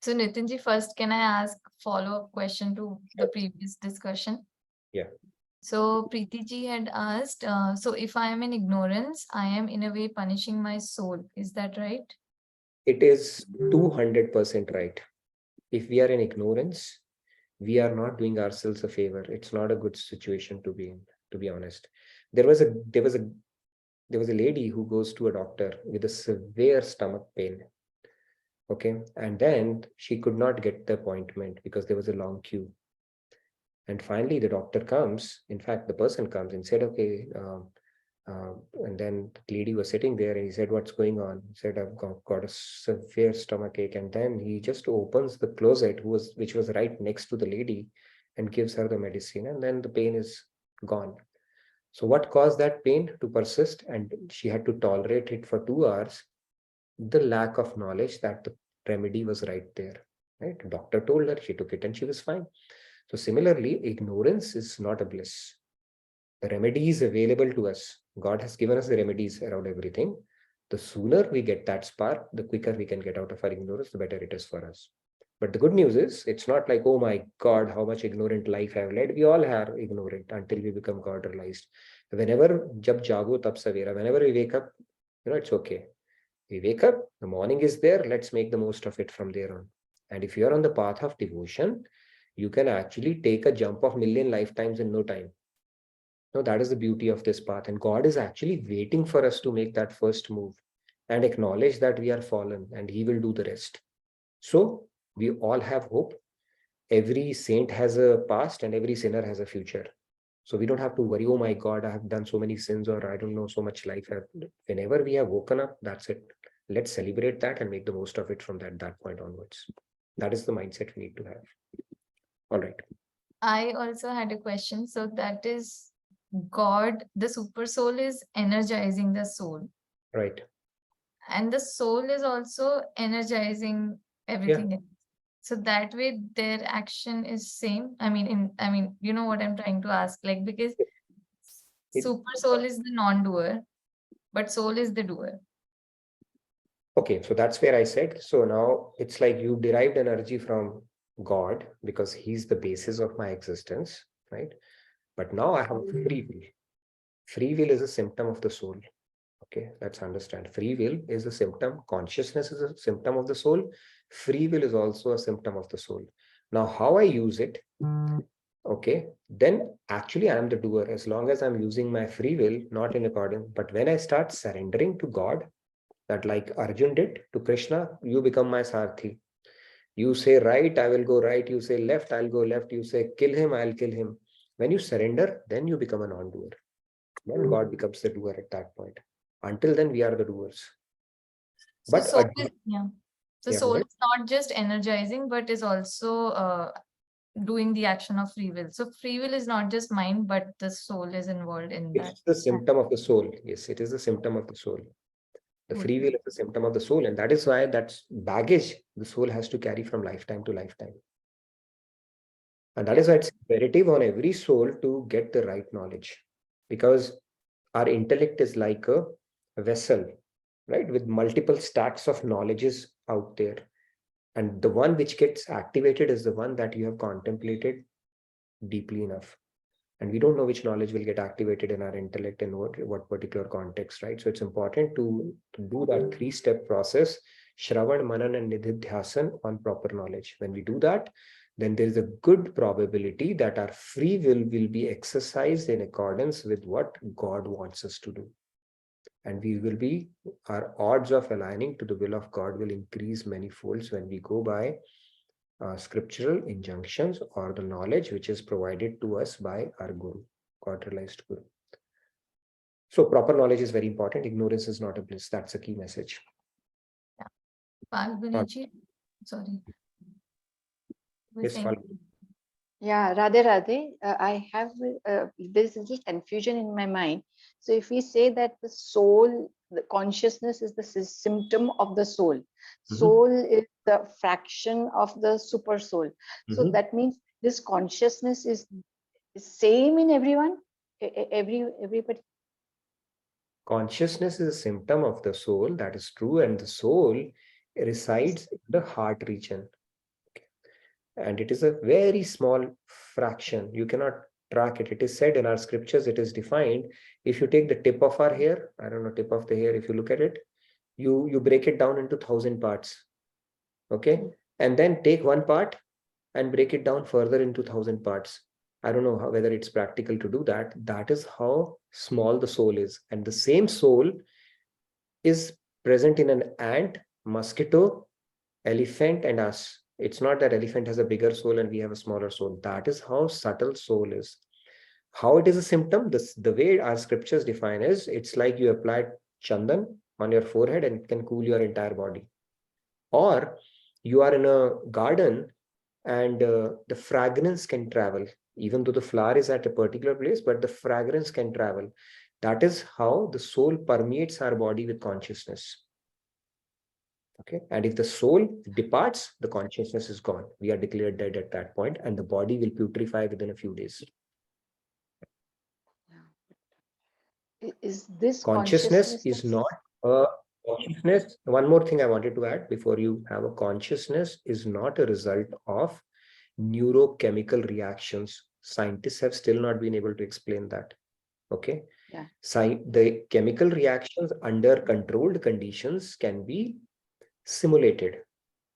So Nitinji, first, can I ask follow-up question to the previous discussion? Yeah. So Preeti ji had asked, so if I am in ignorance, I am in a way punishing my soul. Is that right? It is 200% right. If we are in ignorance, we are not doing ourselves a favor. It's not a good situation to be in, to be honest. There was a lady who goes to a doctor with a severe stomach pain. Okay. And then she could not get the appointment because there was a long queue. And finally, the doctor comes. In fact, the person comes and said, okay. And then the lady was sitting there, and he said, what's going on? He said, I've got a severe stomach ache. And then he just opens the closet, which was right next to the lady, and gives her the medicine. And then the pain is gone. So what caused that pain to persist? And she had to tolerate it for 2 hours. The lack of knowledge that the remedy was right there, right? The doctor told her, she took it and she was fine. So similarly, ignorance is not a bliss. The remedy is available to us. God has given us the remedies around everything. The sooner we get that spark, the quicker we can get out of our ignorance, the better it is for us. But the good news is, it's not like, oh my God, how much ignorant life I've led. We all are ignorant until we become God realized. Whenever jab jago tab savera, whenever we wake up, it's okay. We wake up, the morning is there, let's make the most of it from there on. And if you're on the path of devotion, you can actually take a jump of 1,000,000 lifetimes in no time. Now, that is the beauty of this path. And God is actually waiting for us to make that first move and acknowledge that we are fallen, and he will do the rest. So we all have hope. Every saint has a past and every sinner has a future. So we don't have to worry, oh my God, I have done so many sins, or I don't know, so much life. Whenever we have woken up, that's it. Let's celebrate that and make the most of it from that point onwards. That is the mindset we need to have. All right. I also had a question. So that is God, the super soul is energizing the soul, Right. and the soul is also energizing everything else. So that way their action is same. I mean, you know what I'm trying to ask, like, because It- super soul is the non-doer, but soul is the doer. Okay, so that's where I said, so now it's like you derived energy from God because he's the basis of my existence, right? But now I have free will. Free will is a symptom of the soul. Okay, let's understand. Free will is a symptom. Consciousness is a symptom of the soul. Free will is also a symptom of the soul. Now, how I use it, okay, then actually I am the doer as long as I'm using my free will, not in accordance. But when I start surrendering to God, that like Arjun did to Krishna, you become my Sarthi. You say right, I will go right. You say left, I'll go left. You say kill him, I'll kill him. When you surrender, then you become a non-doer. Then God becomes the doer at that point. Until then, we are the doers. So But soul is, yeah. So Yeah, soul but- is not just energizing, but is also doing the action of free will. So free will is not just mind, but the soul is involved in that. it's the symptom of the soul. Yes, it is the symptom of the soul. The Good. free will is the symptom of the soul, and that is why that's baggage the soul has to carry from lifetime to lifetime. And that is why it's imperative on every soul to get the right knowledge, because our intellect is like a vessel, right, with multiple stacks of knowledges out there. And the one which gets activated is the one that you have contemplated deeply enough. And we don't know which knowledge will get activated in our intellect in what particular context, right? So it's important to do that 3-step process, Shravan, Manan, and Nididhyasan, on proper knowledge. When we do that, then there is a good probability that our free will be exercised in accordance with what God wants us to do. And our odds of aligning to the will of God will increase many folds when we go by scriptural injunctions or the knowledge which is provided to us by our Guru, God realized Guru. So proper knowledge is very important. Ignorance is not a bliss. That's a key message. Falguni-ji, sorry. You were Yes, saying- Falguni. Yeah, Radhe Radhe, I have there's a little confusion in my mind. So if we say that the soul, the consciousness is the symptom of the soul, soul is the fraction of the super soul. So that means this consciousness is same in everyone, everybody. Consciousness is a symptom of the soul. That is true. And the soul resides in the heart region. And it is a very small fraction. You cannot track it. It is said in our scriptures, it is defined. If you take the tip of our hair, I don't know, tip of the hair, if you look at it, you break it down into 1,000 parts. Okay. And then take one part and break it down further into 1,000 parts. I don't know whether it's practical to do that. That is how small the soul is. And the same soul is present in an ant, mosquito, elephant, and us. It's not that elephant has a bigger soul and we have a smaller soul. That is how subtle soul is. How it is a symptom, the way our scriptures define is, it's like you apply chandan on your forehead and it can cool your entire body. Or you are in a garden and the fragrance can travel, even though the flower is at a particular place, but the fragrance can travel. That is how the soul permeates our body with consciousness. Okay, and if the soul departs, the consciousness is gone. We are declared dead at that point, and the body will putrefy within a few days. Is this Consciousness is not a consciousness. One more thing I wanted to add before you have a consciousness is not a result of neurochemical reactions. Scientists have still not been able to explain that. Okay. Yeah. The chemical reactions under controlled conditions can be simulated,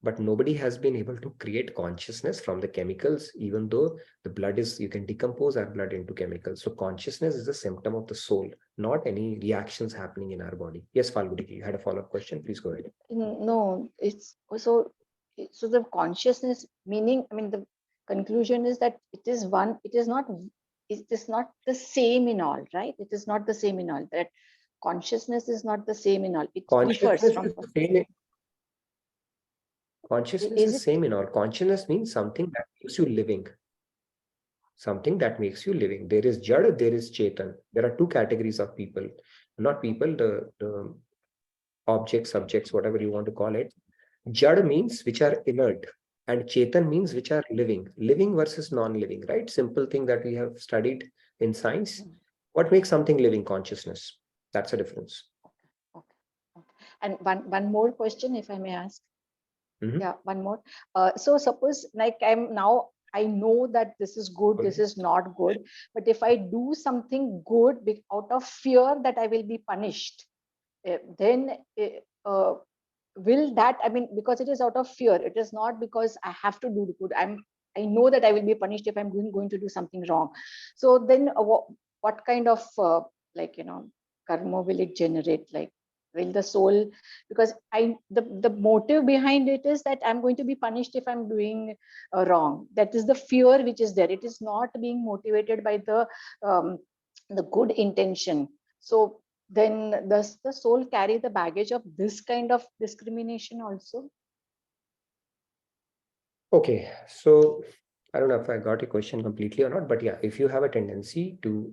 but nobody has been able to create consciousness from the chemicals, even though the blood is, you can decompose our blood into chemicals. So consciousness is a symptom of the soul, not any reactions happening in our body. Yes, Falguni, you had a follow-up question. Please go ahead. No, it's also, so the consciousness meaning, I mean, the conclusion is that it is one, it is not the same in all, right? It is not the same in all. That consciousness is not the same in all. It differs Consciousness from is the same. Consciousness Is is it? same in all. Consciousness means something that makes you living. Something that makes you living. There is Jad, there is Chetan. There are two categories of people. Not people, the objects, subjects, whatever you want to call it. Jad means which are inert, and Chetan means which are living. Living versus non-living, right? Simple thing that we have studied in science. What makes something living? Consciousness. That's a difference. Okay. Okay. And one more question, if I may ask. Mhm. Yeah, one more. So suppose like I know that this is good, this is not good, but if I do something good out of fear that I will be punished, then will that, I mean, because it is out of fear, it is not because I have to do good. I know that I will be punished if I'm going to do something wrong. So then what kind of like, karma will it generate? Like, will the soul, because the motive behind it is that I'm going to be punished if I'm doing wrong. That is the fear which is there. It is not being motivated by the good intention. So then does the soul carry the baggage of this kind of discrimination also? Okay, so I don't know if I got your question completely or not, but yeah, if you have a tendency to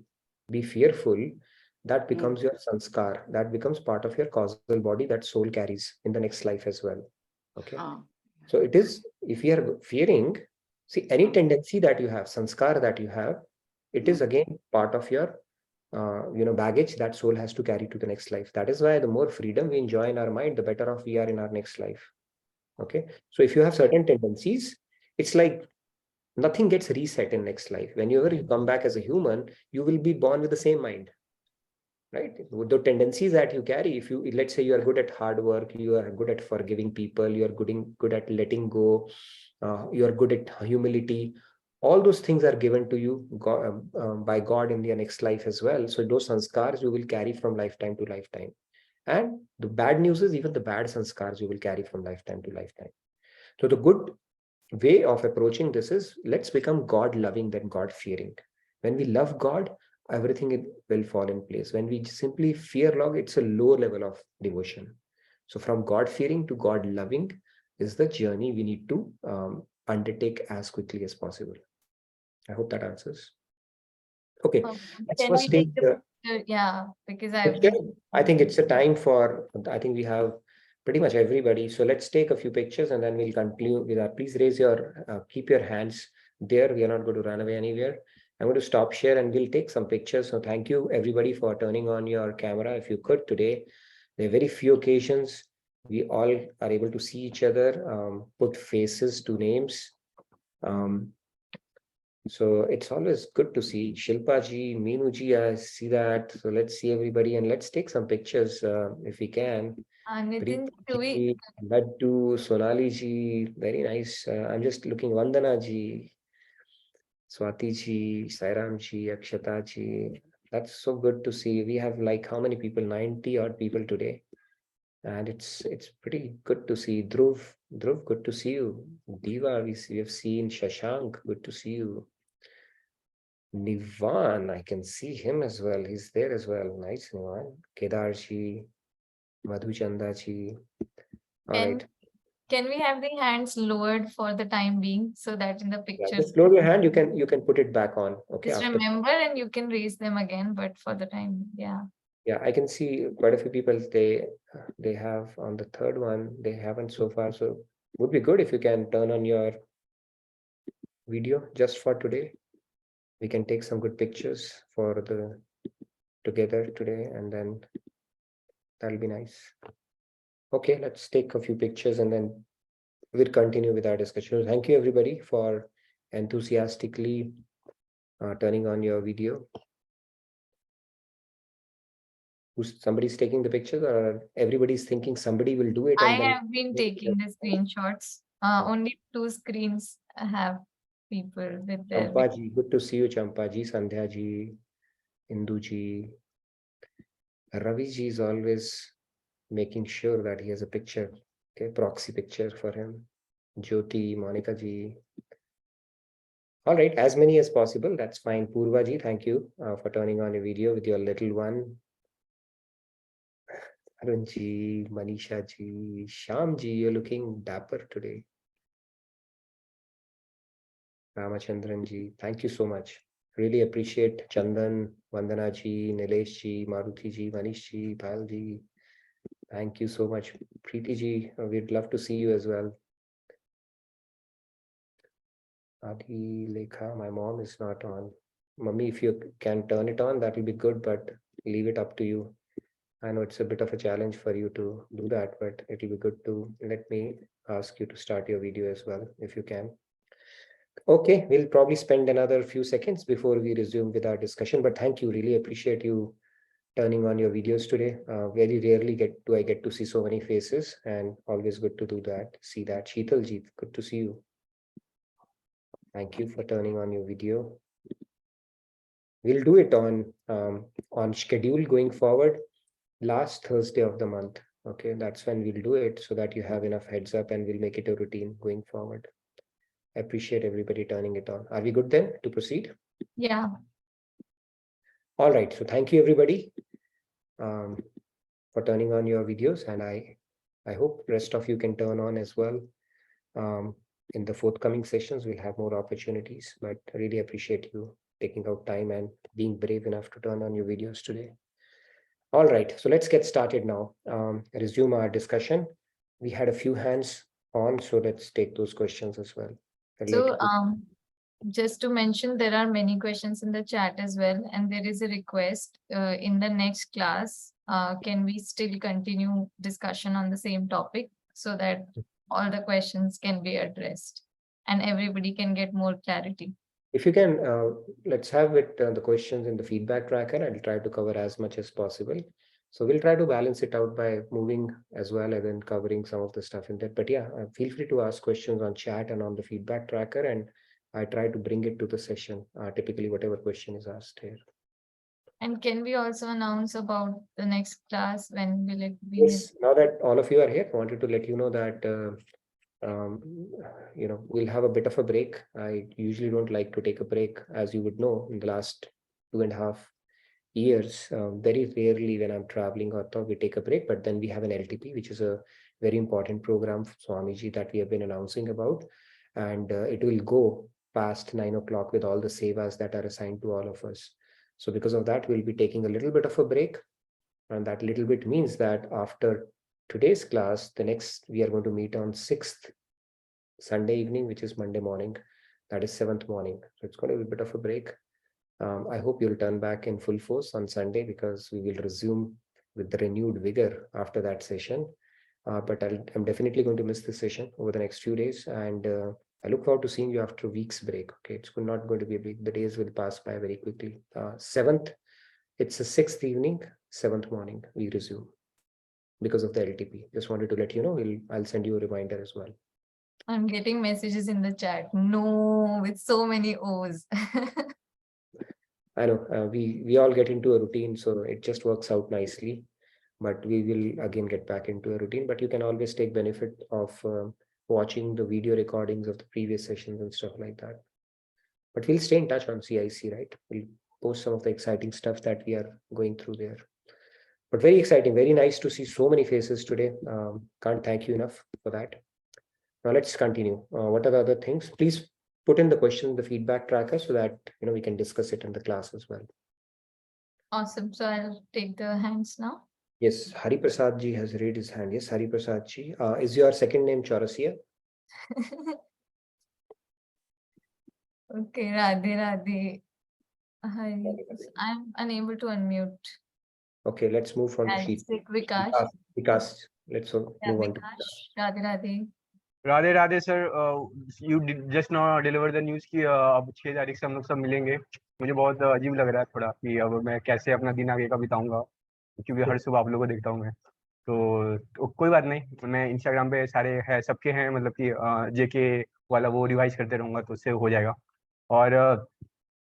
be fearful, that becomes your sanskar, that becomes part of your causal body that soul carries in the next life as well. Okay, so it is, if you are fearing, see, any tendency that you have, sanskar that you have, it is again part of your baggage that soul has to carry to the next life. That is why the more freedom we enjoy in our mind, the better off we are in our next life. Okay, so if you have certain tendencies, it's like nothing gets reset in next life. Whenever you come back as a human, you will be born with the same mind, right? With the tendencies that you carry, if you, let's say you are good at hard work, you are good at forgiving people, you are good at letting go, you are good at humility, all those things are given to you by God in your next life as well. So those sanskars you will carry from lifetime to lifetime. And the bad news is even the bad sanskars you will carry from lifetime to lifetime. So the good way of approaching this is, let's become God loving than God fearing. When we love God, everything will fall in place. When we simply fear love, it's a low level of devotion. So from God fearing to God loving is the journey we need to undertake as quickly as possible. I hope that answers. Okay, let's Can we first take take the picture? Yeah, because I've picture. been. I think it's a time for, I think we have pretty much everybody. So let's take a few pictures and then we'll continue with that. Please raise your, keep your hands there. We are not going to run away anywhere. I'm going to stop share and we'll take some pictures. So thank you everybody for turning on your camera. If you could today, there are very few occasions we all are able to see each other, put faces to names. So it's always good to see Shilpa ji, Meenu ji, I see that. So let's see everybody and let's take some pictures if we can. Nitin, Preeti ji, Laddu, Sonali ji, very nice. I'm just looking, Vandana ji, Swati ji, Sairam ji, Akshata ji. That's so good to see. We have like how many people? 90 odd people today. And it's pretty good to see. Dhruv, good to see you. Diva, we have seen Shashank, good to see you. Nivan, I can see him as well. He's there as well. Nice, Nivan. Kedarji, Madhuchandaji. All right. Can we have the hands lowered for the time being so that in the Yeah, picture just lower your hand. You can put it back on. Okay. just After, remember and you can raise them again, but for the time, yeah. yeah, I can see quite a few people. They have on the third one. They haven't so far. So would be good if you can turn on your video just for today. We can take some good pictures for the together today, and then that'll be nice. Okay, let's take a few pictures and then we'll continue with our discussion. Thank you everybody for enthusiastically turning on your video. Somebody's taking the pictures or everybody's thinking somebody will do it? I And then have been taking the screenshots. Only 2 screens have people with their. Champa ji, good to see you, Champa ji, Sandhya ji, Indu ji. Ravi ji is always making sure that he has a picture, okay, proxy picture for him. Jyoti, Monica ji. All right, as many as possible. That's fine. Purva ji, thank you for turning on a video with your little one. Arun ji, Manisha ji, Sham ji, you're looking dapper today. Ramachandran ji, thank you so much. Really appreciate Chandan, Vandana ji, Nilesh ji, Maruti ji, Manish ji, Payal ji. Thank you so much. Preeti ji, we'd love to see you as well. Adi Lekha, my mom is not on. Mummy, if you can turn it on, that will be good, but leave it up to you. I know it's a bit of a challenge for you to do that, but it'll be good to let me ask you to start your video as well, if you can. Okay, we'll probably spend another few seconds before we resume with our discussion, but thank you. Really appreciate you turning on your videos today. Very rarely I get to see so many faces, and always good to do that. See that. Sheetal ji, good to see you. Thank you for turning on your video. We'll do it on schedule going forward, last Thursday of the month. Okay, that's when we'll do it so that you have enough heads up, and we'll make it a routine going forward. I appreciate everybody turning it on. Are we good then to proceed? Yeah. All right. So thank you everybody for turning on your videos, and I hope rest of you can turn on as well. In the forthcoming sessions, we'll have more opportunities, but I really appreciate you taking out time and being brave enough to turn on your videos today. All right, so let's get started now. Resume our discussion. We had a few hands on, so let's take those questions as well. So just to mention, there are many questions in the chat as well, and there is a request in the next class. Can we still continue discussion on the same topic so that all the questions can be addressed and everybody can get more clarity? If you can, let's have it the questions in the feedback tracker. I'll try to cover as much as possible. So we'll try to balance it out by moving as well and then covering some of the stuff in that. But yeah, feel free to ask questions on chat and on the feedback tracker, and I try to bring it to the session, typically whatever question is asked here. And can we also announce about the next class? When will it be? Yes, now that all of you are here, I wanted to let you know that we'll have a bit of a break. I usually don't like to take a break, as you would know, in the last 2.5 years. Very rarely when I'm traveling or we take a break, but then we have an LTP, which is a very important program, Swamiji, that we have been announcing about, and it will go past 9 o'clock with all the sevas that are assigned to all of us. So because of that, we'll be taking a little bit of a break, and that little bit means that after today's class, the next we are going to meet on 6th Sunday evening, which is Monday morning, that is 7th morning. So it's going to be a bit of a break. I hope you'll turn back in full force on Sunday, because we will resume with the renewed vigor after that session. But I'm definitely going to miss this session over the next few days, and I look forward to seeing you after a week's break. Okay, it's not going to be a break. The days will pass by very quickly. 7th, it's the 6th evening, 7th morning, we resume because of the LTP. Just wanted to let you know. I'll send you a reminder as well. I'm getting messages in the chat. No, with so many O's. I know we all get into a routine, so it just works out nicely. But we will again get back into a routine. But you can always take benefit of watching the video recordings of the previous sessions and stuff like that. But we'll stay in touch on CIC, right? We'll post some of the exciting stuff that we are going through there. But very exciting, very nice to see so many faces today. Can't thank you enough for that. Now let's continue. What are the other things? Please put in the question, the feedback tracker, so that we can discuss it in the class as well. Awesome. So I'll take the hands now. Yes, Hari Prasad ji has raised his hand. Yes, Hari Prasad ji. Is your second name Chaurasia? Okay, Radhe Radhe. I'm unable to unmute. Okay, let's move on to Sheet. Vikash. Vikas. Let's move on to Radhe Radhe. Radhe Radhe sir, you just now deliver the news कि अब 6 तारीख से हम लोग सब मिलेंगे. मुझे बहुत अजीब लग रहा है थोड़ा कि अब मैं कैसे अपना दिन आगे का बिताऊंगा, क्योंकि हर सुबह आप लोगों को देखता हूँ मैं. तो कोई बात नहीं, मैं इंस्टाग्राम पे सारे है सबके हैं, मतलब कि जेके वाला वो रिवाइज करते रहूँगा तो उससे हो जाएगा.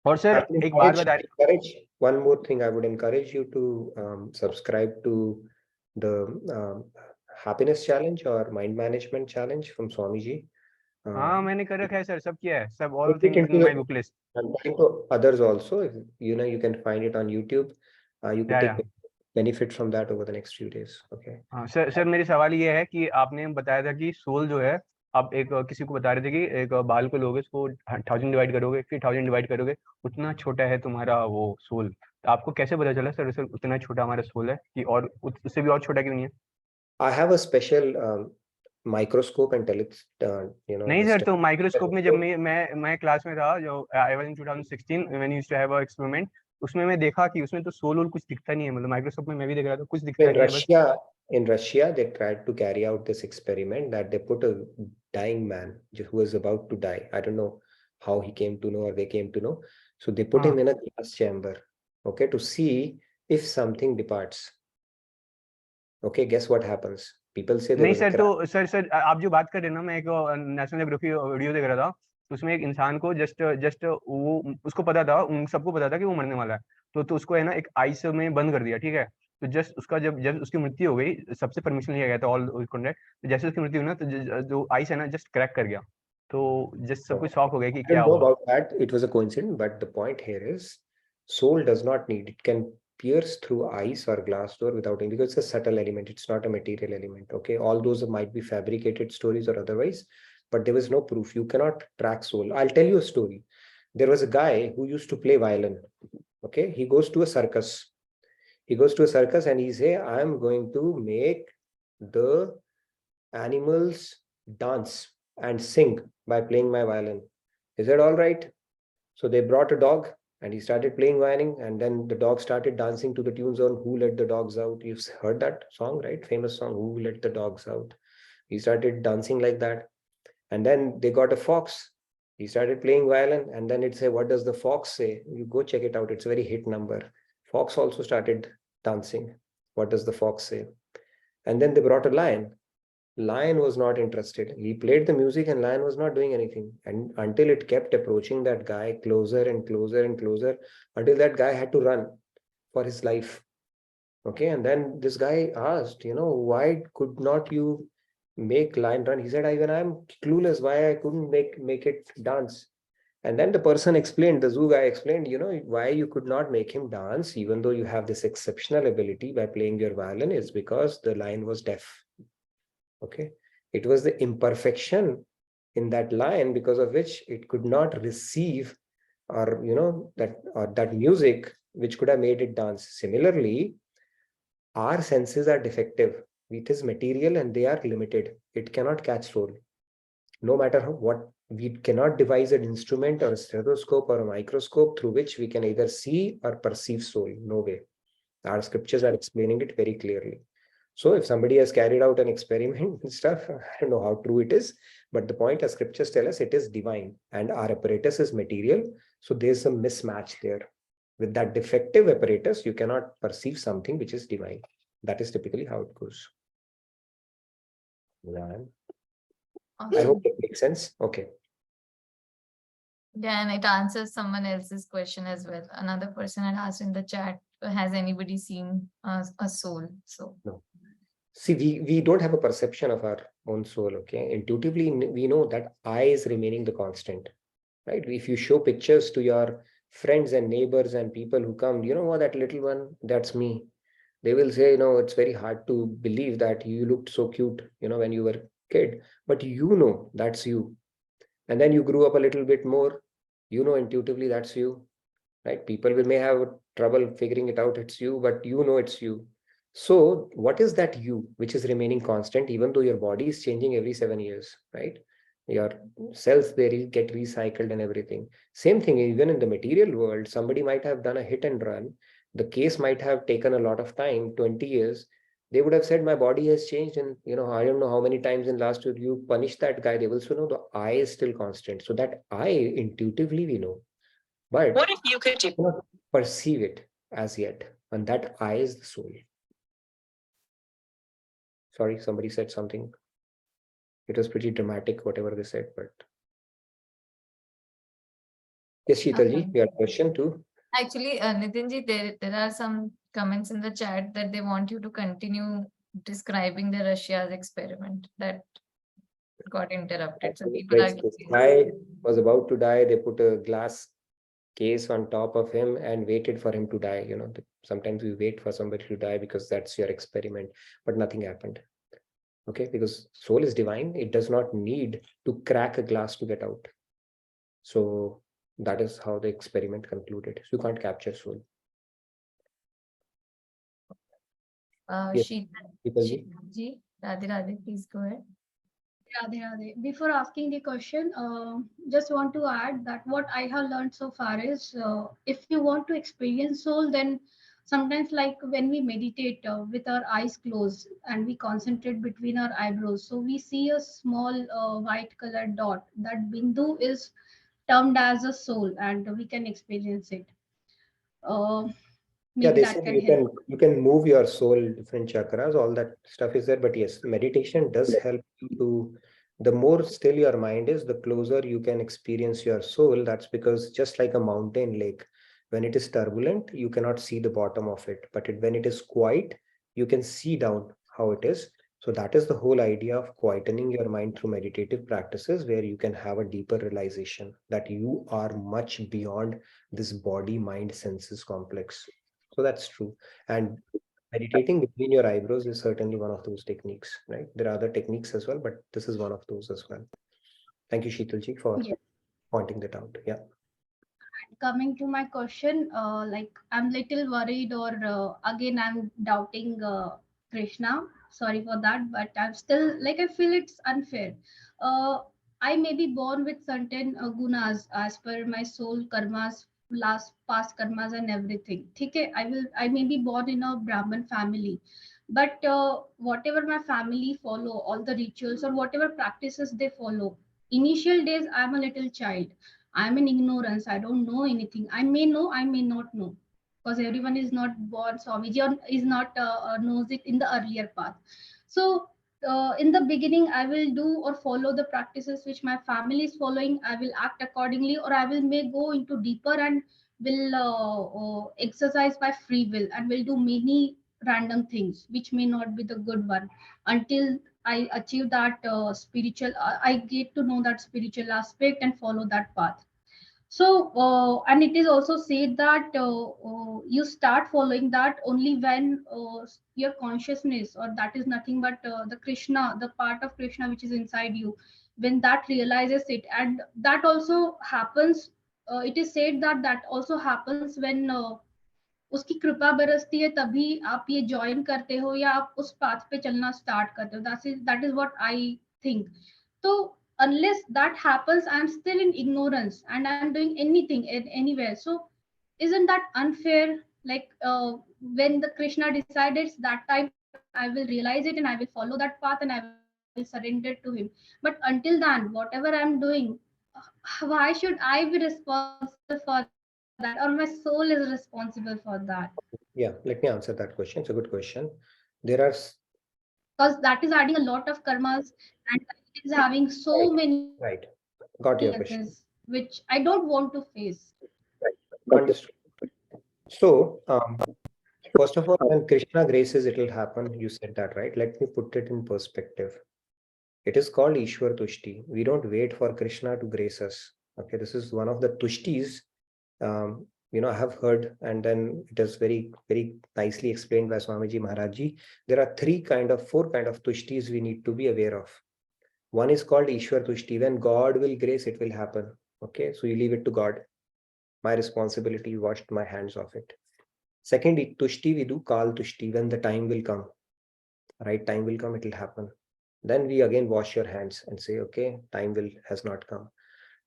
और सर एक बात बता रही. One more thing, I would encourage you to subscribe to the happiness challenge or mind management challenge from Swamiji. हाँ, मैंने कर रखा है सर, सब किया है, सब all things in my book list. I'm talking to others also. If, you can find it on YouTube. You can take benefit from that over the next few days. Okay. हाँ sir, मेरी सवाल ये है कि आपने बताया था कि सोल जो है आप एक किसी को बता रहे थे कि एक बाल को लोगे, उसको 1000 डिवाइड करोगे, फिर 1000 डिवाइड करोगे, उतना छोटा है तुम्हारा वो सोल। तो आपको कैसे पता चला सर उतना छोटा हमारा सोल है कि और उससे भी और छोटा क्यों नहीं है? I have a special microscope and नहीं this सर, तो माइक्रोस्कोप में जब मैं क्लास में था, जो I was in 2016 when used to have a experiment, उसमें मैं देखा कि उसमें तो सोल कुछ दिखता नहीं है। मतलब माइक्रोस्कोप में मैं भी देख रहा था, कुछ दिखता in नहीं है बस। Russia, they tried to carry out this experiment that they put a dying man who was about to die. I don't know how he came to know or they came to know. So they put him in a glass chamber, okay, to see if something departs. Okay, guess what happens? People say there नहीं was a sir, crack. तो sir आप जो बात कर रहे हैं ना, मैं एक नेशनल ज्योग्राफी वीडियो देख रहा था, तो उसमें एक इंसान को जस्ट जस्ट वो उसको पता था, उन सबको पता था कि वो मरने वाला है, तो उसको है ना एक आइस में बंद कर दिया, ठीक है। तो जस्ट उसका जब जब उसकी मृत्यु हो गई, सबसे परमिशन लिया गया था ऑल कॉन्ट्रैक्ट, तो जैसे उसकी मृत्यु हुई ना, तो जो आइस है ना जस्ट क्रैक कर गया, तो जस्ट सब कुछ शॉक हो गया कि I क्या don't know हुआ। about that. It was a coincidence, but the point here is soul does not need, it can pierce through ice or glass door without any, because it's a subtle element, it's not a material element. Okay, all those might be fabricated stories or otherwise, but there was no proof. You cannot track soul. I'll tell you a story. There was a guy who used to play violin. Okay, he goes to a circus. He goes to a circus and he say, I'm going to make the animals dance and sing by playing my violin. Is that all right? So they brought a dog and he started playing violin, and then the dog started dancing to the tunes on Who Let the Dogs Out. You've heard that song, right? Famous song, Who Let the Dogs Out. He started dancing like that. And then they got a fox. He started playing violin, and then it say, what does the fox say? You go check it out. It's a very hit number. Fox also started dancing. What does the fox say? And then they brought a lion. Lion was not interested. He played the music and Lion was not doing anything. And until it kept approaching that guy closer and closer and closer, until that guy had to run for his life. Okay. And then this guy asked, why could not you make Lion run? He said, even I'm clueless why I couldn't make it dance. And then the person explained, the zoo guy explained, why you could not make him dance, even though you have this exceptional ability by playing your violin, is because the lion was deaf. Okay, it was the imperfection in that lion because of which it could not receive or that music which could have made it dance. Similarly, our senses are defective. It is material and they are limited. It cannot catch soul. No matter what, we cannot devise an instrument or a stethoscope or a microscope through which we can either see or perceive soul. No way. Our scriptures are explaining it very clearly. So if somebody has carried out an experiment and stuff, I don't know how true it is, but the point, as scriptures tell us, it is divine and our apparatus is material. So there's a mismatch there. With that defective apparatus, you cannot perceive something which is divine. That is typically how it goes. Yeah. I hope it makes sense. Okay. Yeah, and it answers someone else's question as well. Another person had asked in the chat, has anybody seen a soul? So no. See, we don't have a perception of our own soul. Okay, intuitively we know that I is remaining the constant, right? If you show pictures to your friends and neighbors and people who come, what, that little one, that's me. They will say, it's very hard to believe that you looked so cute, when you were a kid, but that's you. And then you grew up a little bit more, intuitively that's you, right? People may have trouble figuring it out, it's you, but it's you. So what is that you which is remaining constant, even though your body is changing every 7 years, right? Your cells, they get recycled and everything. Same thing, even in the material world, somebody might have done a hit and run. The case might have taken a lot of time, 20 years. They would have said, my body has changed. And, I don't know how many times in last week you punished that guy. They will say, no, the I is still constant. So that I intuitively we know. But what if you could not perceive it as yet? And that I is the soul. Sorry, somebody said something. It was pretty dramatic, whatever they said, but yes, Sheetalji, you have a question too? actually, Nitinji, there are some comments in the chat that they want you to continue describing the Russia's experiment that got interrupted. So people are This guy was about to die. They put a glass case on top of him and waited for him to die. Sometimes we wait for somebody to die because that's your experiment, but nothing happened. Okay, because soul is divine. It does not need to crack a glass to get out. So that is how the experiment concluded. So you can't capture soul. Yes, Deepalji. Ji, Radhe Radhe, please go ahead. Radhe Radhe. Before asking the question, just want to add that what I have learned so far is if you want to experience soul, then sometimes like when we meditate with our eyes closed and we concentrate between our eyebrows, so we see a small white colored dot. That bindu is termed as a soul, and we can experience it. Yeah, Maybe they that said can help. you can move your soul, different chakras, all that stuff is there. But yes, meditation does help you to, the more still your mind is, the closer you can experience your soul. That's because just like a mountain lake, when it is turbulent, you cannot see the bottom of it. But when it is quiet, you can see down how it is. So that is the whole idea of quietening your mind through meditative practices, where you can have a deeper realization that you are much beyond this body, mind, senses complex. So that's true. And meditating between your eyebrows is certainly one of those techniques, right? There are other techniques as well, but this is one of those as well. Thank you, Sheetalji, for Yes. pointing that out. Yeah. Coming to my question, like I'm little worried, or again I'm doubting Krishna. Sorry for that, but I'm still like I feel it's unfair. Uh, I may be born with certain gunas as per my soul karmas, last past karmas and everything. Okay, I may be born in a Brahmin family, but whatever my family follow, all the rituals or whatever practices they follow. Initial days, I'm a little child. I'm in ignorance. I don't know anything. I may know, I may not know, because everyone is not born Swamiji or is not knows it in the earlier path. So in the beginning, I will do or follow the practices which my family is following. I will act accordingly, or I will may go into deeper and will exercise my free will and will do many random things which may not be the good one until I achieve that spiritual. I get to know that spiritual aspect and follow that path. So, and it is also said that you start following that only when your consciousness, or that is nothing but the Krishna, the part of Krishna which is inside you, when that realizes it, and that also happens. It is said that that also happens when उसकी कृपा बरसती है तभी आप ये join करते हो या आप उस पाथ पे चलना स्टार्ट करते हो that is what I think. So unless that happens, I'm still in ignorance and I'm doing anything anywhere. So isn't that unfair? Like when the Krishna decides that time I will realize it and I will follow that path and I will surrender to him. But until then, whatever I'm doing, why should I be responsible for that, or my soul is responsible for that? Yeah. Let me answer that question. It's a good question. There are, Because that is adding a lot of karmas and it is having so right, many right. Got your question. others which I don't want to face. Understood. So, first of all, when Krishna graces, it will happen. You said that, right? Let me put it in perspective. It is called Ishwar Tushti. We don't wait for Krishna to grace us. Okay, this is one of the tushtis. I have heard, and then it is very, very nicely explained by Swamiji Maharajji. There are four kind of tushtis we need to be aware of. One is called Ishwar Tushti. When God will grace, it will happen. Okay, so you leave it to God. My responsibility, washed my hands off it. Second, Tushti we do Kal Tushti. When the time will come, right time will come, it will happen. Then we again wash your hands and say, okay, time has not come.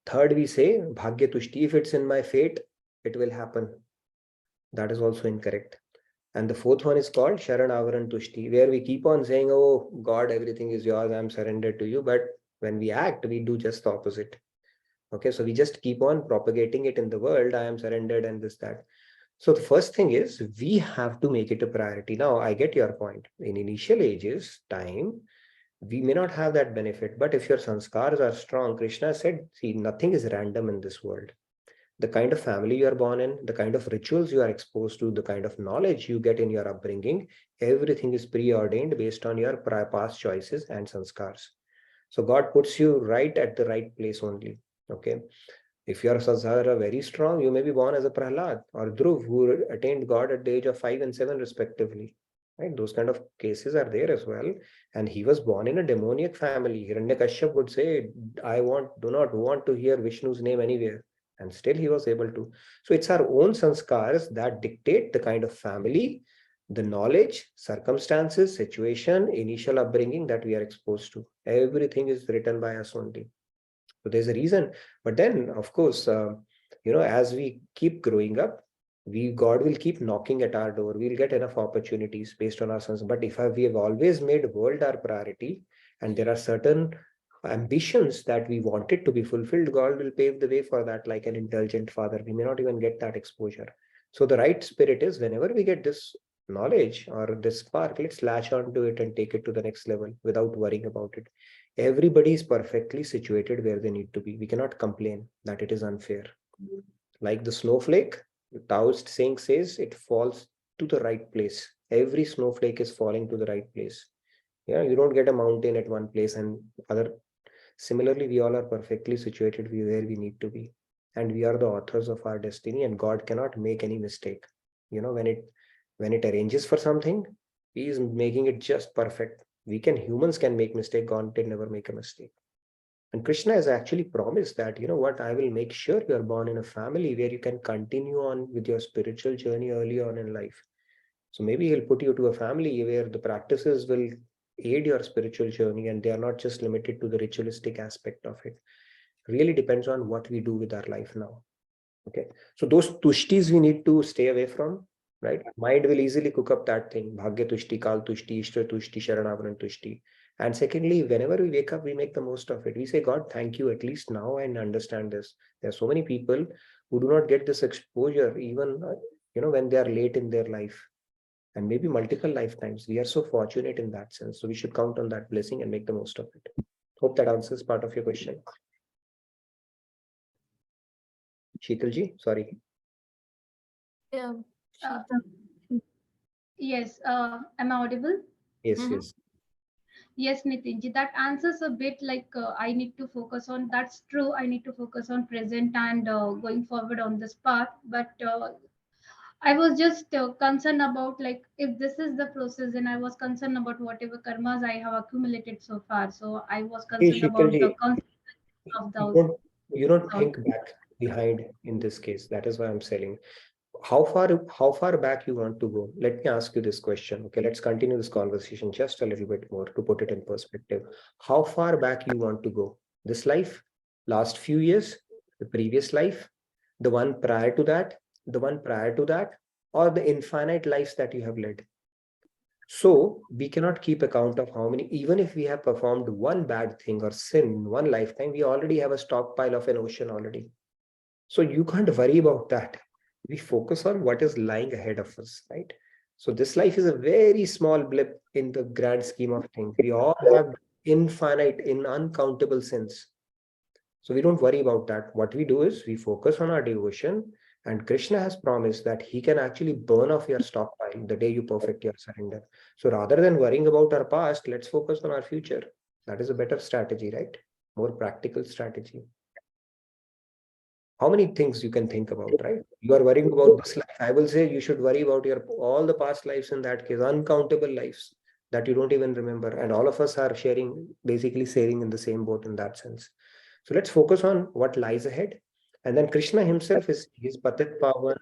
Third, we say Bhagya Tushti. If it's in my fate, it will happen. That is also incorrect. And the fourth one is called Sharan Avaran Tushti, where we keep on saying, oh God, everything is yours, I'm surrendered to you. But when we act, we do just the opposite. Okay, so we just keep on propagating it in the world. I am surrendered and this, that. So the first thing is we have to make it a priority. Now, I get your point. In initial ages, time, we may not have that benefit. But if your sanskars are strong, Krishna said, see, nothing is random in this world. The kind of family you are born in, the kind of rituals you are exposed to, the kind of knowledge you get in your upbringing, everything is preordained based on your past choices and sanskars. So God puts you right at the right place only. Okay. If your sanskars are very strong, you may be born as a Prahlad or Dhruv, who attained God at the age of 5 and 7 respectively. right? Those kind of cases are there as well. And he was born in a demoniac family. Hiranyakashyap would say, do not want to hear Vishnu's name anywhere. And still he was able to. So it's our own sanskars that dictate the kind of family, the knowledge, circumstances, situation, initial upbringing that we are exposed to. Everything is written by us only. So there's a reason. But then, of course, as we keep growing up, God will keep knocking at our door. We'll get enough opportunities based on our sons. But if we have always made world our priority, and there are certain ambitions that we wanted to be fulfilled, God will pave the way for that, like an intelligent father. We may not even get that exposure. So the right spirit is, whenever we get this knowledge or this spark, let's latch onto it and take it to the next level without worrying about it. Everybody is perfectly situated where they need to be. We cannot complain that it is unfair. Like the snowflake, the Taoist saying says it falls to the right place. Every snowflake is falling to the right place. Yeah, you don't get a mountain at one place and other. Similarly, we all are perfectly situated where we need to be. And we are the authors of our destiny, and God cannot make any mistake. When it arranges for something, He is making it just perfect. Humans can make mistake. God did never make a mistake. And Krishna has actually promised that, I will make sure you are born in a family where you can continue on with your spiritual journey early on in life. So maybe he'll put you to a family where the practices will aid your spiritual journey, and they are not just limited to the ritualistic aspect of it. Really depends on what we do with our life now. Okay. So those tushtis we need to stay away from, right? Mind will easily cook up that thing. Bhagya tushti, kal tushti, ishta tushti, sharanavaran tushti. And secondly, whenever we wake up, we make the most of it. We say, God, thank you. At least now I understand this. There are so many people who do not get this exposure, even when they are late in their life, and maybe multiple lifetimes. We are so fortunate in that sense. So we should count on that blessing and make the most of it. Hope that answers part of your question. Sheetalji, sorry. Yeah. Yes, am I audible? Yes, Mhm. yes. Yes, Nitinji, that answers a bit like I need to focus on, that's true. I need to focus on present and going forward on this path. But I was just concerned about like if this is the process, and I was concerned about whatever karmas I have accumulated so far. So I was Hey, concerned about the Sheetalji, consequences of you those. don't, you don't So, think back behind in this case. That is why I'm saying. How far back you want to go? Let me ask you this question. Okay, let's continue this conversation just a little bit more to put it in perspective. How far back you want to go? This life, last few years, the previous life, the one prior to that, the one prior to that, or the infinite lives that you have led? So we cannot keep account of how many, even if we have performed one bad thing or sin in one lifetime, we already have a stockpile of an ocean already. So you can't worry about that. We focus on what is lying ahead of us, right? So this life is a very small blip in the grand scheme of things. We all have infinite, uncountable sins. So we don't worry about that. What we do is we focus on our devotion, and Krishna has promised that he can actually burn off your stockpile the day you perfect your surrender. So rather than worrying about our past, let's focus on our future. That is a better strategy, right? More practical strategy. How many things you can think about, right? You are worrying about this life. I will say you should worry about your all the past lives in that case, uncountable lives that you don't even remember. And all of us are basically sailing in the same boat in that sense. So let's focus on what lies ahead. And then Krishna himself is Patit Pavan,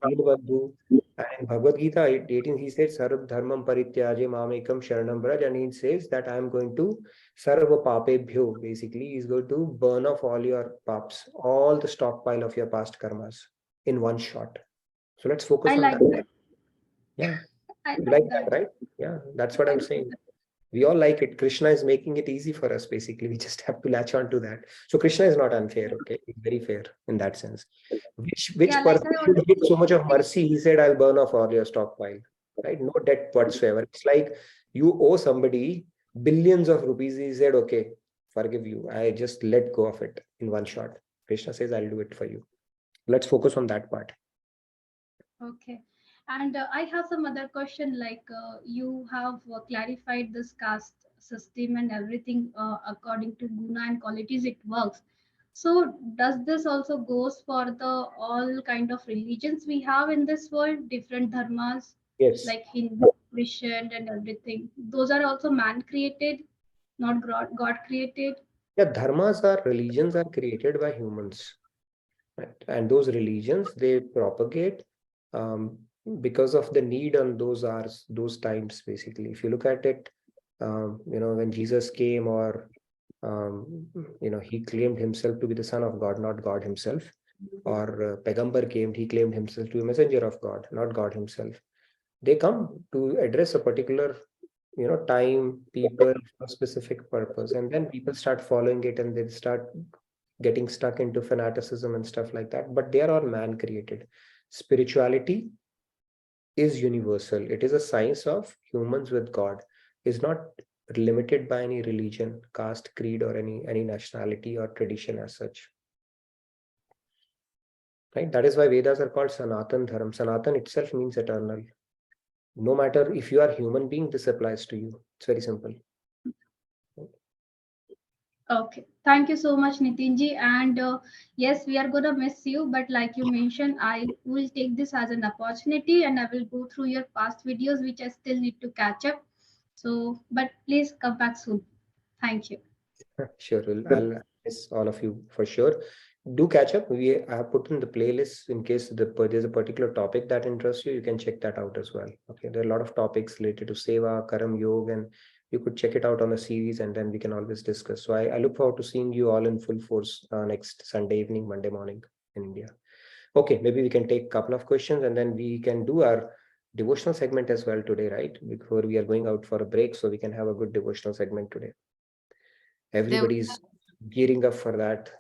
Deedabandhu. And in Bhagavad Gita 18, he said, Sarv Dharmam Parityaje Mamekam Sharanam Braj. And he says that I am going to Sarva Papebhyo. Basically, he's going to burn off all your paps, all the stockpile of your past karmas in one shot. So let's focus I on like that. that. Yeah. I You like like that, that. right? Yeah, that's what I'm saying. We all like it. Krishna is making it easy for us, basically. We just have to latch on to that. So Krishna is not unfair, okay? He's very fair in that sense. Which Yeah, like person I should already give so much of mercy? He said, I'll burn off all your stockpile, right? No debt whatsoever. It's like you owe somebody billions of rupees. He said, okay, forgive you. I just let go of it in one shot. Krishna says, I'll do it for you. Let's focus on that part. Okay. And I have some other question like you have clarified this caste system and everything according to guna and qualities it works. So does this also goes for the all kind of religions we have in this world, different dharmas Yes. like Hindu, vision and everything. Those are also man created, not God created. Yeah, dharmas are religions are created by humans, right? And those religions they propagate um, because of the need on those hours, those times. Basically, if you look at it, when Jesus came, or he claimed himself to be the son of God, not God himself. Or Pegambar came, he claimed himself to be a messenger of God, not God himself. They come to address a particular time, people, a specific purpose, and then people start following it, and they start getting stuck into fanaticism and stuff like that. But they are all man created. Spirituality is universal. It is a science of humans with God. Is not limited by any religion, caste, creed, or any nationality or tradition as such. Right? That is why Vedas are called Sanatan Dharam. Sanatan itself means eternal. No matter if you are human being, this applies to you. It's very simple. Okay, thank you so much, Nitinji. And yes, we are gonna miss you, but like you mentioned, I will take this as an opportunity and I will go through your past videos, which I still need to catch up. So, but please come back soon. Thank you. Sure, I'll miss all of you for sure. Do catch up. I have put in the playlist in case there's a particular topic that interests you. You can check that out as well. Okay, there are a lot of topics related to Seva, Karam Yoga, and you could check it out on a series, and then we can always discuss. So I look forward to seeing you all in full force next Sunday evening, Monday morning in India. Okay, maybe we can take a couple of questions, and then we can do our devotional segment as well today, right? Before we are going out for a break, so we can have a good devotional segment today. Everybody's gearing up for that.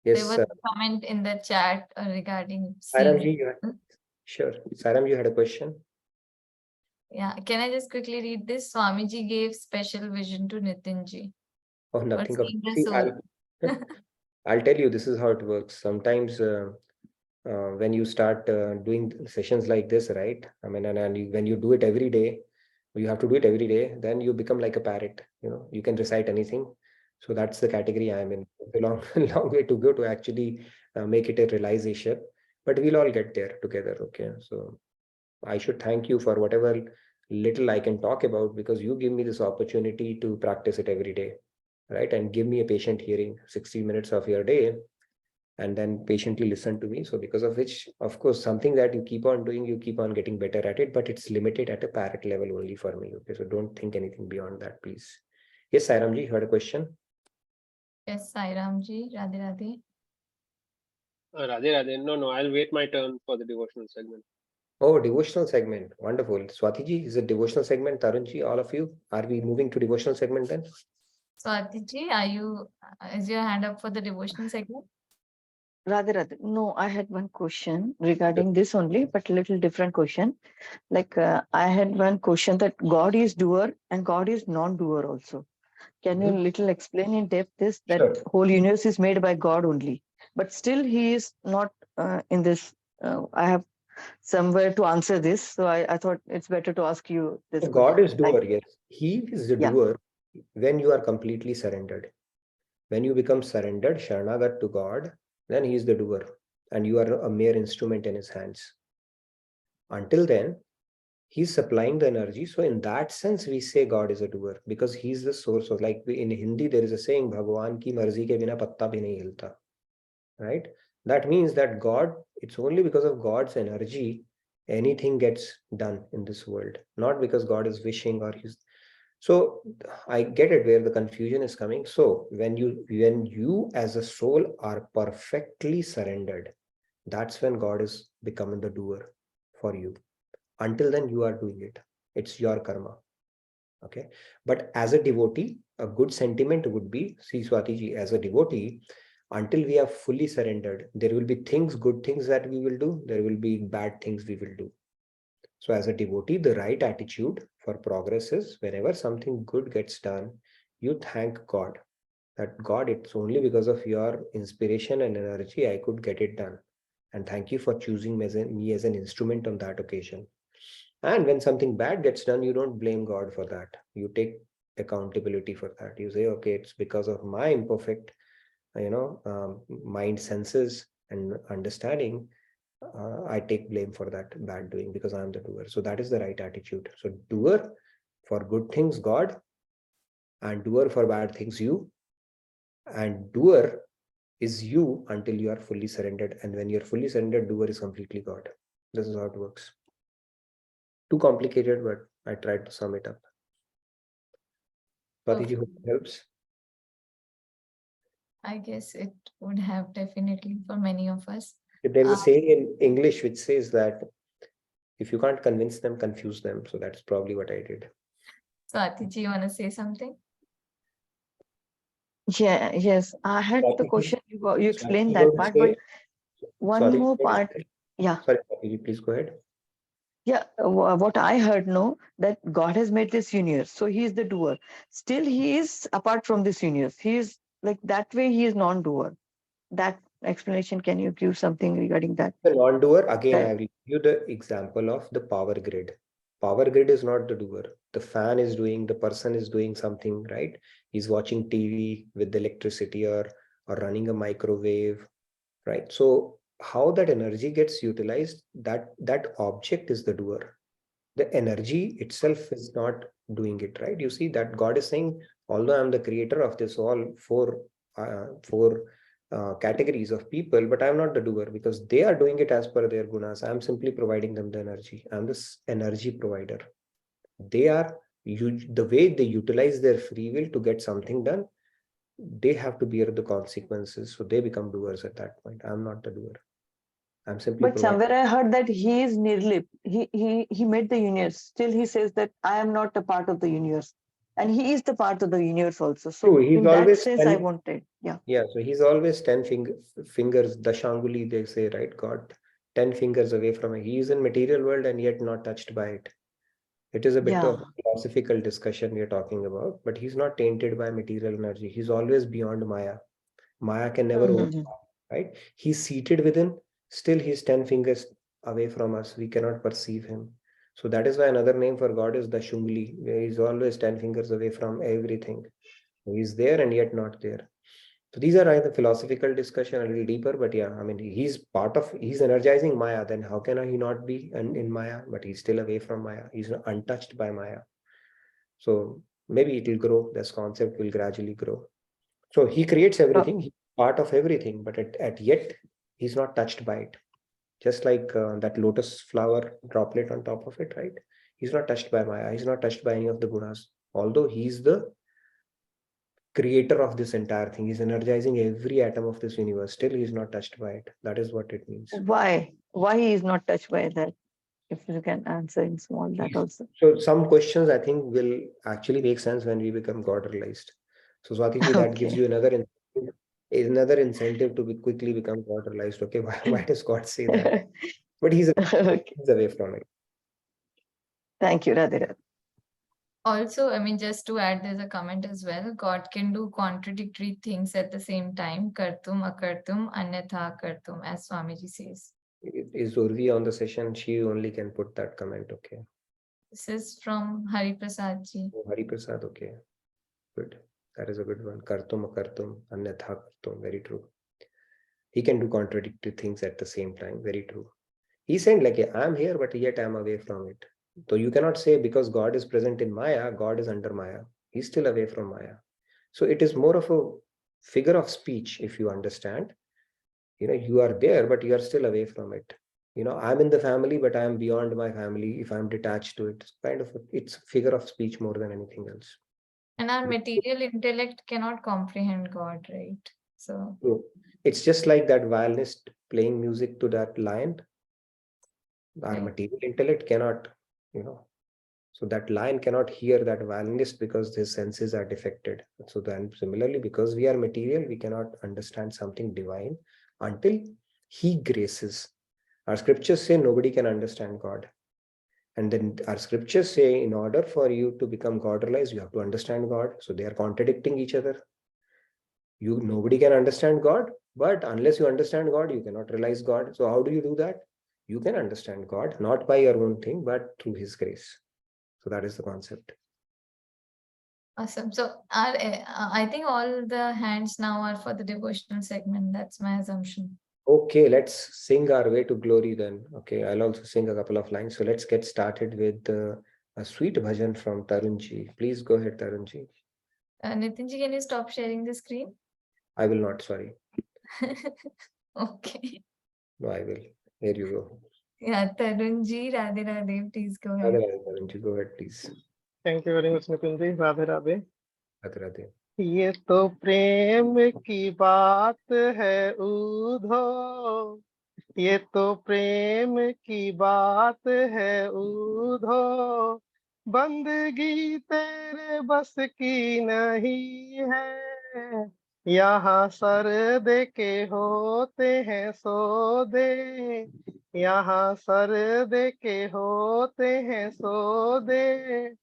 There Yes, was a comment in the chat regarding Sairamji, sure. Sairam, you had a question? Yeah, can I just quickly read this? Swamiji gave special vision to Nitinji. Oh, nothing of. seeing the See, soul. I'll tell you, this is how it works. Sometimes when you start doing sessions like this, right? I mean, when you do it every day, you have to do it every day, then you become like a parrot. You can recite anything. So that's the category I'm in. It's a long, long way to go to actually make it a realization, but we'll all get there together. Okay. So I should thank you for whatever little I can talk about, because you give me this opportunity to practice it every day, right? And give me a patient hearing, 60 minutes of your day, and then patiently listen to me. So because of which, of course, something that you keep on doing, you keep on getting better at it, but it's limited at a parrot level only for me. Okay. So don't think anything beyond that, please. Yes, Sairamji, you had a question? Yes, Sairamji, Radhe Radhe. Radhe Radhe. No, I'll wait my turn for the devotional segment. Oh, devotional segment. Wonderful. Swatiji, is it devotional segment? Tarunji, all of you, are we moving to devotional segment then? Swatiji, is your hand up for the devotional segment? Radhe. No, I had one question regarding this only, but a little different question. Like I had one question that God is doer and God is non-doer also. Can you little explain in depth this, that whole universe is made by God only, but still he is not in this. I have somewhere to answer this. So I thought it's better to ask you this God question. is doer, yes. He is the doer when you are completely surrendered. When you become surrendered, Sharanagat to God, then he is the doer and you are a mere instrument in his hands. Until then, he's supplying the energy. So in that sense, we say God is a doer because he's the source of, like in Hindi, there is a saying, Bhagwan ki marzi ke bina patta bhi nahi hilta. Right? That means that God, it's only because of God's energy, anything gets done in this world, not because God is wishing or he's. So I get it where the confusion is coming. So when you as a soul are perfectly surrendered, that's when God is becoming the doer for you. Until then, you are doing it. It's your karma. Okay. But as a devotee, a good sentiment would be, see Swatiji, as a devotee, until we are fully surrendered, there will be good things that we will do. There will be bad things we will do. So as a devotee, the right attitude for progress is whenever something good gets done, you thank God. That God, it's only because of your inspiration and energy I could get it done. And thank you for choosing me as an instrument on that occasion. And when something bad gets done, you don't blame God for that. You take accountability for that. You say, okay, it's because of my imperfect, mind senses and understanding. I take blame for that bad doing because I'm the doer. So that is the right attitude. So doer for good things, God, and doer for bad things, you. And doer is you until you are fully surrendered. And when you're fully surrendered, doer is completely God. This is how it works. Too complicated, but I tried to sum it up. Swatiji, hope it helps. I guess it would have definitely for many of us. There's a saying in English which says that if you can't convince them, confuse them. So that's probably what I did. Swatiji, you want to say something? Yeah, yes, I had the Swatiji, question. You explained Swatiji that will part, say- but one Sorry, more part. Yeah. Sorry, Swatiji, please go ahead. Yeah, what I heard, no, that God has made this universe, so he is the doer. Still, he is apart from this universe. He is like that way. He is non-doer. That explanation. Can you give something regarding that? The non-doer, again, That- I will give you the example of the power grid. Power grid is not the doer. The fan is doing, the person is doing something, right? He's watching TV with the electricity or running a microwave, right? So how that energy gets utilized, that object is the doer. The energy itself is not doing it, right? You see that God is saying, although I'm the creator of this all four categories of people, but I'm not the doer because they are doing it as per their gunas. I'm simply providing them the energy. I'm this energy provider. They are the way they utilize their free will to get something done, they have to bear the consequences. So they become doers at that point. I'm not the doer. I'm simply But somewhere I heard that he is nirlip. He made the universe. Still, he says that I am not a part of the universe, and he is the part of the universe also. So true. He's in that always sense, I wanted, yeah. Yeah, so he's always 10 fingers, Dashanguli, they say, right? God, 10 fingers away from it. He is in material world and yet not touched by it. It is a bit of Yeah. philosophical discussion we are talking about, but he's not tainted by material energy. He's always beyond Maya. Maya can never overcome, right? He's seated within, still he's 10 fingers away from us. We cannot perceive him. So that is why another name for God is Dashungli, where he's always 10 fingers away from everything. He's there and yet not there. So these are the philosophical discussion a little deeper, but yeah, I mean, he's energizing Maya. Then how can he not be in Maya? But he's still away from Maya. He's untouched by Maya. So maybe it will grow. This concept will gradually grow. So he creates everything. He's part of everything, but at yet he's not touched by it. Just like that lotus flower droplet on top of it, right? He's not touched by Maya. He's not touched by any of the gunas. Although he's the creator of this entire thing. He's energizing every atom of this universe. Still, he's not touched by it. That is what it means. Why? Why he is not touched by that? If you can answer in small, that also. So some questions I think will actually make sense when we become God realized. So Swatiji, that gives you another incentive to quickly become God realized. Okay, why does God say that? But he's away from it. Thank you, Radhe. Also, I mean, just to add, there's a comment as well. God can do contradictory things at the same time. Kartum, akartum, anyatha kartum, as Swamiji says. Is Urvi on the session? She only can put that comment. Okay. This is from Hari Prasad ji. Oh, Hari Prasad. Okay. Good. That is a good one. Kartum, akartum, anyatha kartum. Very true. He can do contradictory things at the same time. Very true. He's saying like, yeah, I'm here, but yet I'm away from it. So you cannot say because God is present in Maya, God is under Maya. He's still away from Maya. So it is more of a figure of speech, if you understand. You are there, but you are still away from it. I'm in the family, but I'm beyond my family if I'm detached to it. It's a figure of speech more than anything else. And our material intellect cannot comprehend God, right? So it's just like that violinist playing music to that lion. Our material intellect cannot, so that lion cannot hear that violinist because his senses are defected. So then similarly, because we are material, we cannot understand something divine until he graces. Our scriptures say nobody can understand God. And then our scriptures say in order for you to become God realized, you have to understand God. So they are contradicting each other. Nobody can understand God, but unless you understand God, you cannot realize God. So how do you do that? You can understand God, not by your own thing, but through his grace. So that is the concept. Awesome. So I think all the hands now are for the devotional segment. That's my assumption. Okay, let's sing our way to glory then. Okay, I'll also sing a couple of lines. So let's get started with a sweet bhajan from Tarunji. Please go ahead, Tarunji. Nitinji, can you stop sharing the screen? I will not, sorry. Okay. No, I will. Here you go. Yeah, Tarunji, Radhe Radhe, please go Radhe ahead. Radhe, Tarunji, go ahead, please. Thank you very much, Nitin ji. Radhe Radhe. Radhe Radhe. ये तो प्रेम की बात है उधो, ये तो प्रेम की बात है उधो, बंदगी तेरे बस की नहीं है, यहाँ सर दे के होते हैं सौदे, यहाँ सर दे के होते हैं सौदे,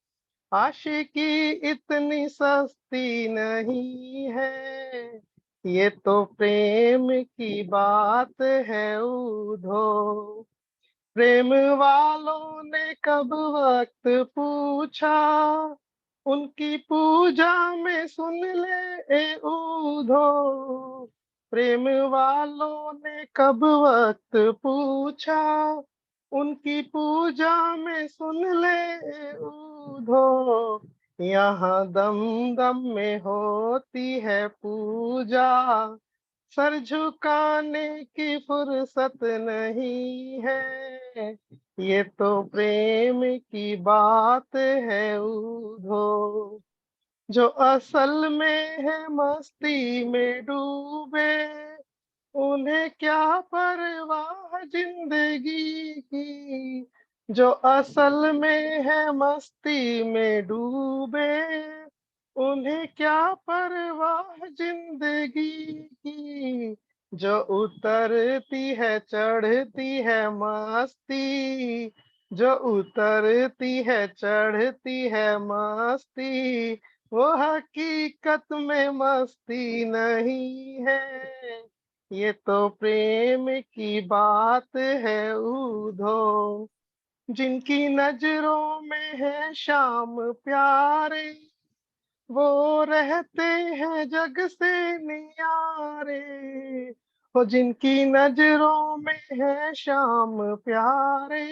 आशिकी इतनी सस्ती नहीं है, ये तो प्रेम की बात है उधो, प्रेम वालों ने कब वक्त पूछा, उनकी पूजा में सुन ले ए उधो, प्रेम वालों ने कब वक्त पूछा, उनकी पूजा में सुन ले ए उधो, यहाँ दम दम में होती है पूजा, सर झुकाने की फुर्सत नहीं है, ये तो प्रेम की बात है उधो, जो असल में है मस्ती में डूबे, उन्हें क्या परवाह जिंदगी की, जो असल में है मस्ती में डूबे, उन्हें क्या परवाह जिंदगी की, जो उतरती है चढ़ती है मस्ती, जो उतरती है चढ़ती है मस्ती, वो हकीकत में मस्ती नहीं है, ये तो प्रेम की बात है उधो, जिनकी नजरों में है शाम प्यारे, वो रहते हैं जग से नियारे, वो जिनकी नजरों में है शाम प्यारे,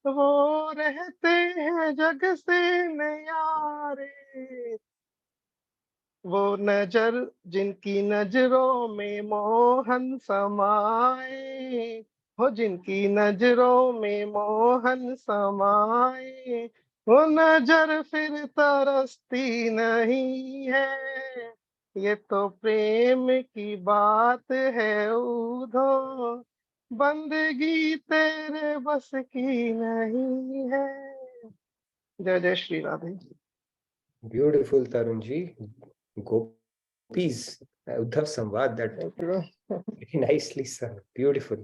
वो रहते हैं जग से नियारे, वो नजर जिनकी नजरों में मोहन समाए, हो जिनकी नजरों में मोहन समाए, वो नजर फिर तरसती नहीं है, ये तो प्रेम की बात है उधो, बंदगी तेरे बस की नहीं है। जय जय Shri Radhe. Beautiful, Tarunji. Gopis, Uddhav Samvad, that very nicely sung. Beautiful.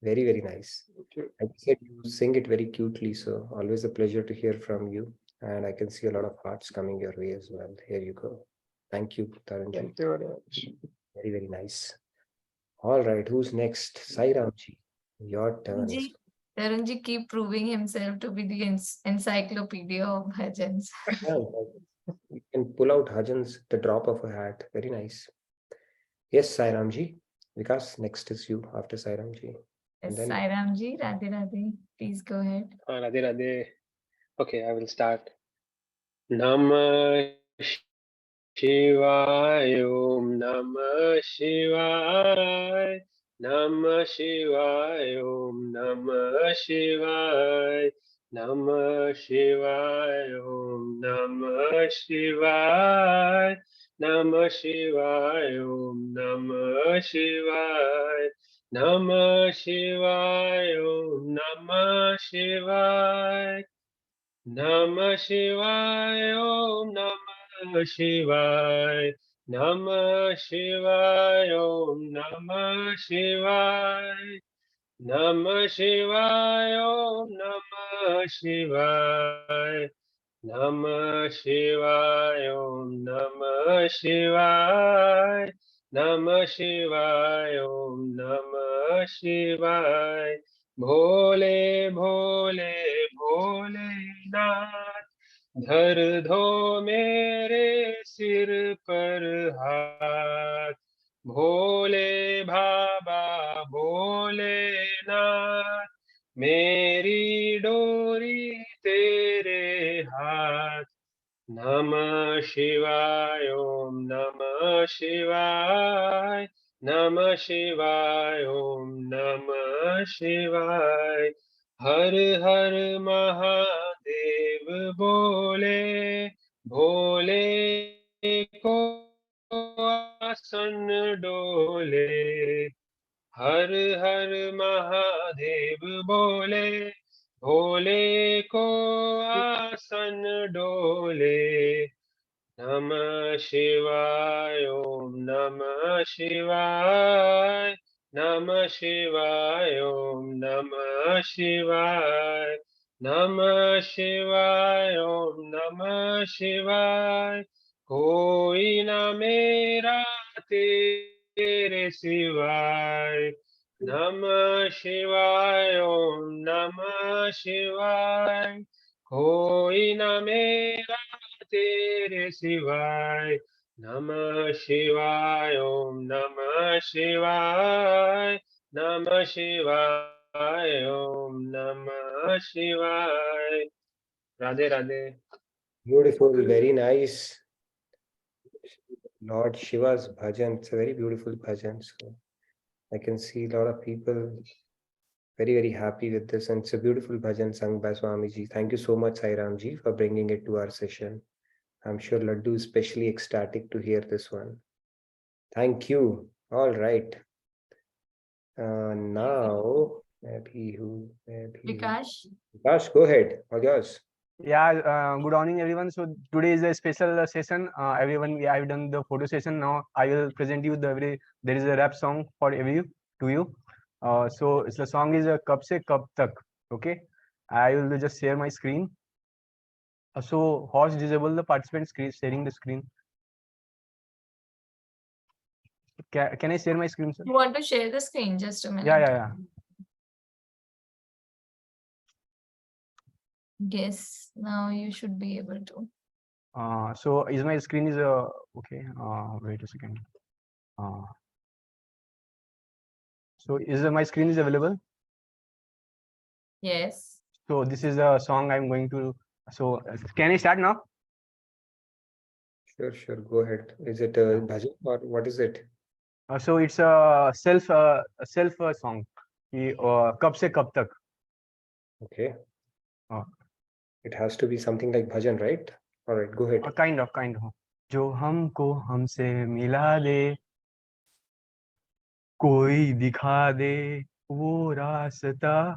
Very, very nice. Like you said, you sing it very cutely, so always a pleasure to hear from you. And I can see a lot of hearts coming your way as well. Here you go. Thank you, Tarunji. Thank you very much. Very, very nice. All right, who's next? Sai Ramji, your turn. Tarunji, Tarunji keep proving himself to be the encyclopedia of bhajans. Yeah, you can pull out bhajans at the drop of a hat. Very nice. Yes, Sai Ramji. Vikas, next is you after Sai Ramji. Yes, Then Sai Ramji, Radhe Radhe, please go ahead. Radhe Radhe. Okay, I will start. Namah Shivaya, Om Namah Shivaya, Namah Shivaya, Om Namah Shivaya, Namah Shivaya, Om Namah Shivaya, Namah Shivaya, Om Namah Shivaya, Namah Shivaya, Om Namah Shivaya, Namah Shivaya, Om Namah Shivaya, Namah Shivaya, Om Namah Shivaya, Namah Shivaya, Om Namah Shivaya, Namah Shivaya, Om Namah Shivaya, Namah Shivaya, Om Namah Shivaya, Bhole Bhole Bholenath, धर दो मेरे सिर पर हाथ, भोले बाबा भोलेनाथ, मेरी डोरी तेरे हाथ। नमः शिवाय ओम नमः शिवाय, नमः शिवाय ओम नमः शिवाय। हर हर महादेव बोले, भोले को आसन डोले। हर हर महादेव बोले, भोले को आसन डोले। नमः शिवाय ओम नमः शिवाय, नमः शिवाय ओम नमः शिवाय, नमः शिवाय ओम नमः शिवाय। कोई ना मेरा तेरे सिवाय। नमः शिवाय ओम नमः शिवाय। कोई ना मेरा तेरे सिवाय। नमः शिवाय ओम नमः शिवाय, नमः शिवाय ओम नमः शिवाय। Radhe Radhe. Beautiful, very nice. Lord Shiva's bhajan. It's a very beautiful bhajan. So I can see a lot of people very, very happy with this. And it's a beautiful bhajan sung by Swamiji. Thank you so much, Sairam ji, for bringing it to our session. I'm sure Laddu is especially ecstatic to hear this one. Thank you. All right. Now, maybe Vikash. Vikash, go ahead. All yours. Yeah, good morning everyone. So today is a special session. Everyone, I've done the photo session. Now I will present you there is a rap song for you. So the song is Kab Se Kab Tak. Okay, I will just share my screen. So host disable the participant screen, sharing the screen. Can I share my screen, sir? You want to share the screen? Just a minute. Yeah. Yes, now you should be able to. So is my screen is okay? Wait a second. So is my screen is available? Yes. So this is the song I'm going to. So can I start now? Sure. Go ahead. Is it a bhajan or what is it? So it's a self song. Kab se kab tak. Okay. It has to be something like bhajan, right? All right, go ahead. Kind of. जो हमको हमसे मिला दे, कोई दिखा दे वो रास्ता,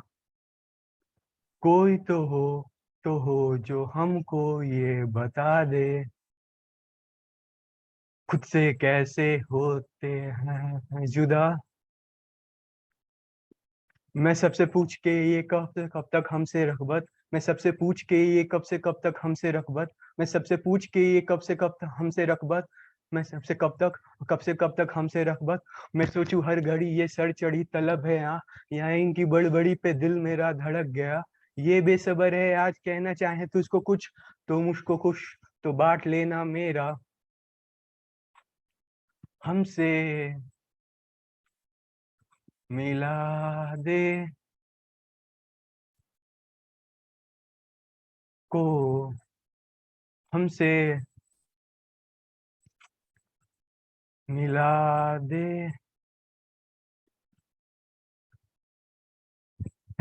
कोई तो हो जो हमको ये बता दे, खुद से कैसे होते हैं जुदा। मैं सबसे पूछ के ये कब तक हमसे रग़बत, मैं सबसे पूछ के ये कब से कब तक हमसे रग़बत, मैं सबसे पूछ के ये कब से कब तक हमसे रग़बत, मैं सबसे कब तक हमसे रग़बत। मैं सोचूं हर घड़ी ये सर चढ़ी तलब है यहाँ इनकी बड़ी पे दिल मेरा धड़क गया। ये बेसबर है आज कहना चाहे तुझको कुछ, तो मुझको खुश तो बांट लेना मेरा हमसे मिला दे को हमसे मिला दे।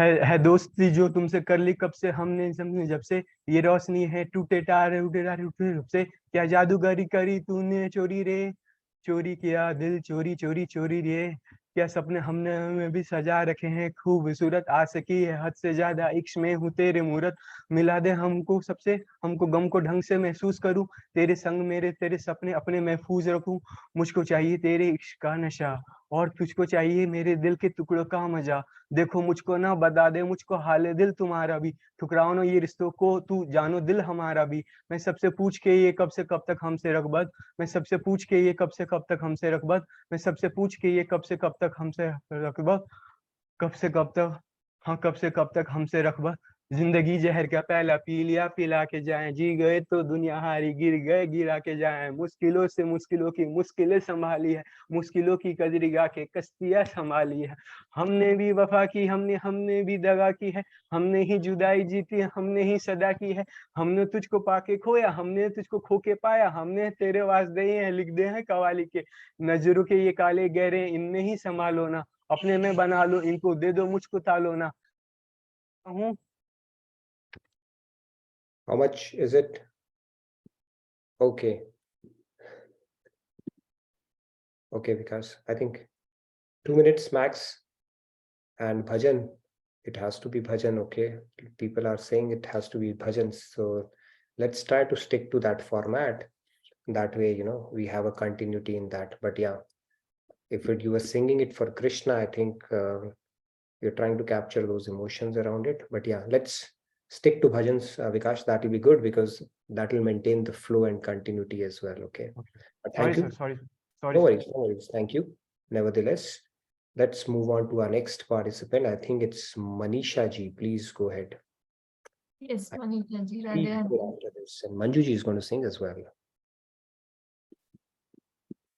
है दोस्ती जो तुमसे कर ली कब से हमने समझे जब से, ये रोशनी है टूटे तारे उठे रब से, क्या जादूगरी करी तूने चोरी किया दिल चोरी रे, क्या सपने हमने हमें भी सजा रखे हैं खूबसूरत, आ सकी है हद से ज्यादा इश्क में हूँ तेरे मूरत, मिला दे हमको सबसे, हमको गम को ढंग से महसूस करूं, तेरे संग मेरे तेरे सपने अपने महफूज रखूं, मुझको चाहिए तेरे इश्क का नशा और तुझको चाहिए मेरे दिल के टुकड़ों का मजा, देखो मुझको ना बता दे मुझको हाले दिल तुम्हारा भी, ठुकराओ ना ये रिश्तों को तू जानो दिल हमारा भी। मैं सबसे पूछ के ये कब से कब तक हमसे रग़बत, मैं सबसे पूछ के ये कब से कब तक हमसे रग़बत, मैं सबसे पूछ के ये कब से कब तक हमसे रग़बत, कब से कब तक हमसे रग़बत, जिंदगी जहर का प्याला पी लिया पिला के जाएं, जी गए तो दुनिया हारी, गिर गए गिरा के जाएं, मुश्किलों से मुश्किलों की मुश्किलें संभाली है, मुश्किलों की कजरी गा के कश्तियां संभाली है। हमने भी वफा की, हमने भी दगा की है, हमने ही जुदाई जीती है, हमने ही सदा की है, हमने तुझको पाके खोया, हमने तुझको खो के पाया, हमने तेरे वास्ते हैं लिख दे हैं कवाली के, नजरों के ये काले गहरे इनने ही संभालो ना, अपने में बना लो इनको, दे दो मुझको तालो ना। हूँ How much is it? Okay. Okay, Vikas. I think 2 minutes max. And bhajan, it has to be bhajan, okay? People are saying it has to be bhajan. So let's try to stick to that format. That way, you know, we have a continuity in that. But yeah, if you were singing it for Krishna, I think you're trying to capture those emotions around it. But yeah, let's stick to bhajans, Vikas. That will be good because that will maintain the flow and continuity as well. Okay. But sorry thank you. sir, sorry No worries, no worries. Thank you. Nevertheless, let's move on to our next participant. I think it's Manisha ji. Please go ahead. Yes, Manisha ji, Please Radhe go after this. And Manju ji is going to sing as well.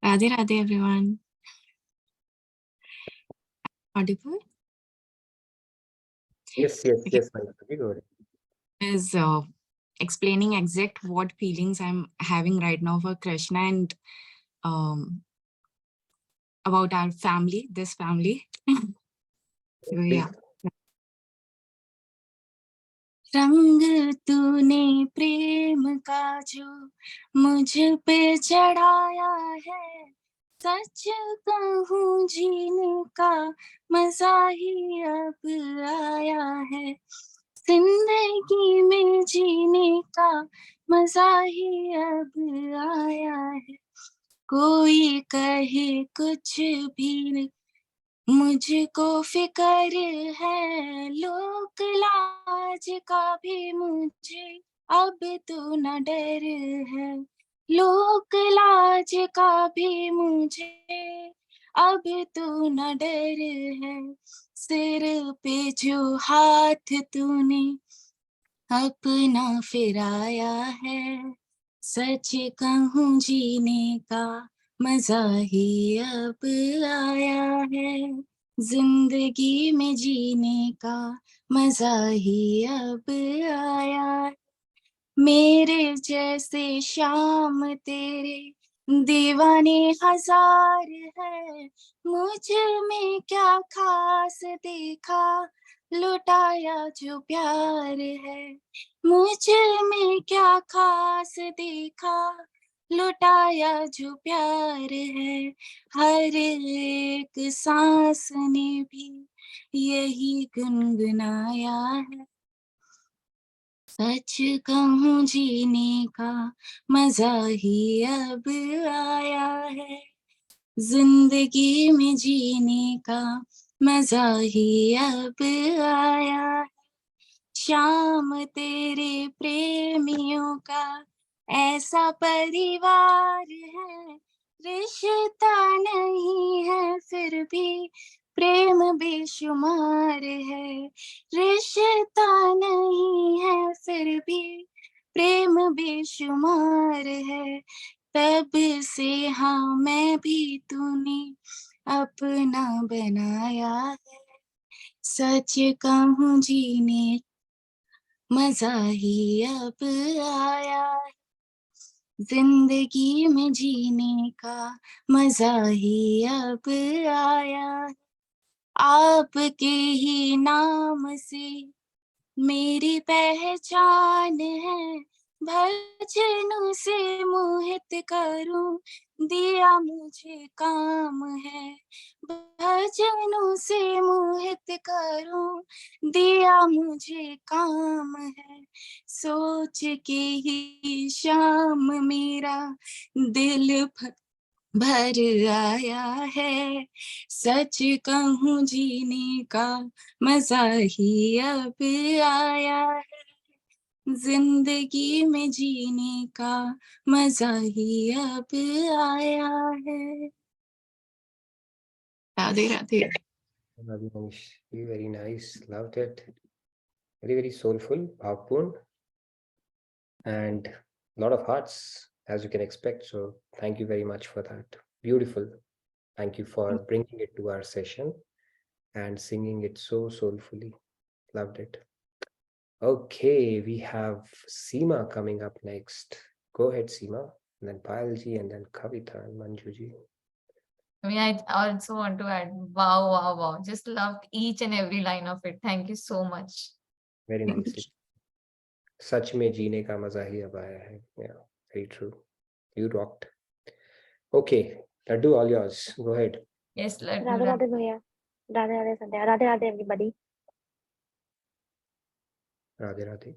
Radhe Radhe everyone. Audible? Yes, Manju, go ahead. Is explaining exact what feelings I'm having right now for Krishna and about our family, this family. So yeah. रंग तूने प्रेम का जो मुझ पे चढ़ाया है, सच कहूँ जीने का मजा ही अब आया है, जिंदगी में जीने का मजा ही अब आया है, कोई कहे कुछ भी मुझको फिकर है, लोक लाज का भी मुझे अब तो न डर है, लोक लाज का भी मुझे अब तो न डर है, सिर पे जो हाथ तूने अपना फिराया है, सच कहूँ जीने का मजा ही अब आया है, जिंदगी में जीने का मजा ही अब आया है, मेरे जैसे शाम तेरे दीवाने हजार है, मुझ में क्या खास देखा लुटाया जो प्यार है, मुझ में क्या खास देखा लुटाया जो प्यार है, हर एक सांस ने भी यही गुनगुनाया है, सच कहूँ जीने का मजा ही अब आया है, जिंदगी में जीने का मजा ही अब आया है, शाम तेरे प्रेमियों का ऐसा परिवार है, रिश्ता नहीं है फिर भी प्रेम बेशुमार है, रिश्ता नहीं है फिर भी प्रेम बेशुमार है, तब से हाँ मैं भी तूने अपना बनाया है, सच कहूँ जीने मजा ही अब आया है, जिंदगी में जीने का मजा ही अब आया है, आपके ही नाम से मेरी पहचान है, भजनों से मोहित करूं दिया मुझे काम है, भजनों से मोहित करूं दिया मुझे काम है, सोच के ही शाम मेरा दिल भर आया है, सच कहूँ जीने का मजा ही अब आया है, जिंदगी में जीने का मजा ही अब आया है। Radhe Radhe. Very nice. Loved it. Very, very soulful, bhavpurn, and a lot of hearts, as you can expect. So thank you very much for that. Beautiful. Thank you for bringing it to our session and singing it so soulfully. Loved it. Okay, we have Seema coming up next. Go ahead, Seema, and then Payalji, and then Kavita and Manjuji. I mean, I also want to add, wow, wow, wow. Just loved each and every line of it. Thank you so much. Very nicely. सच में जीने का मजा ही अब आया है. Yeah, very true. You rocked. Okay, Laddu, all yours. Go ahead. Yes, Laddu. Radhe Radhe Bhaiya. Radhe Radhe Sandhya. Radhe Radhe everybody. Radhe Radhe.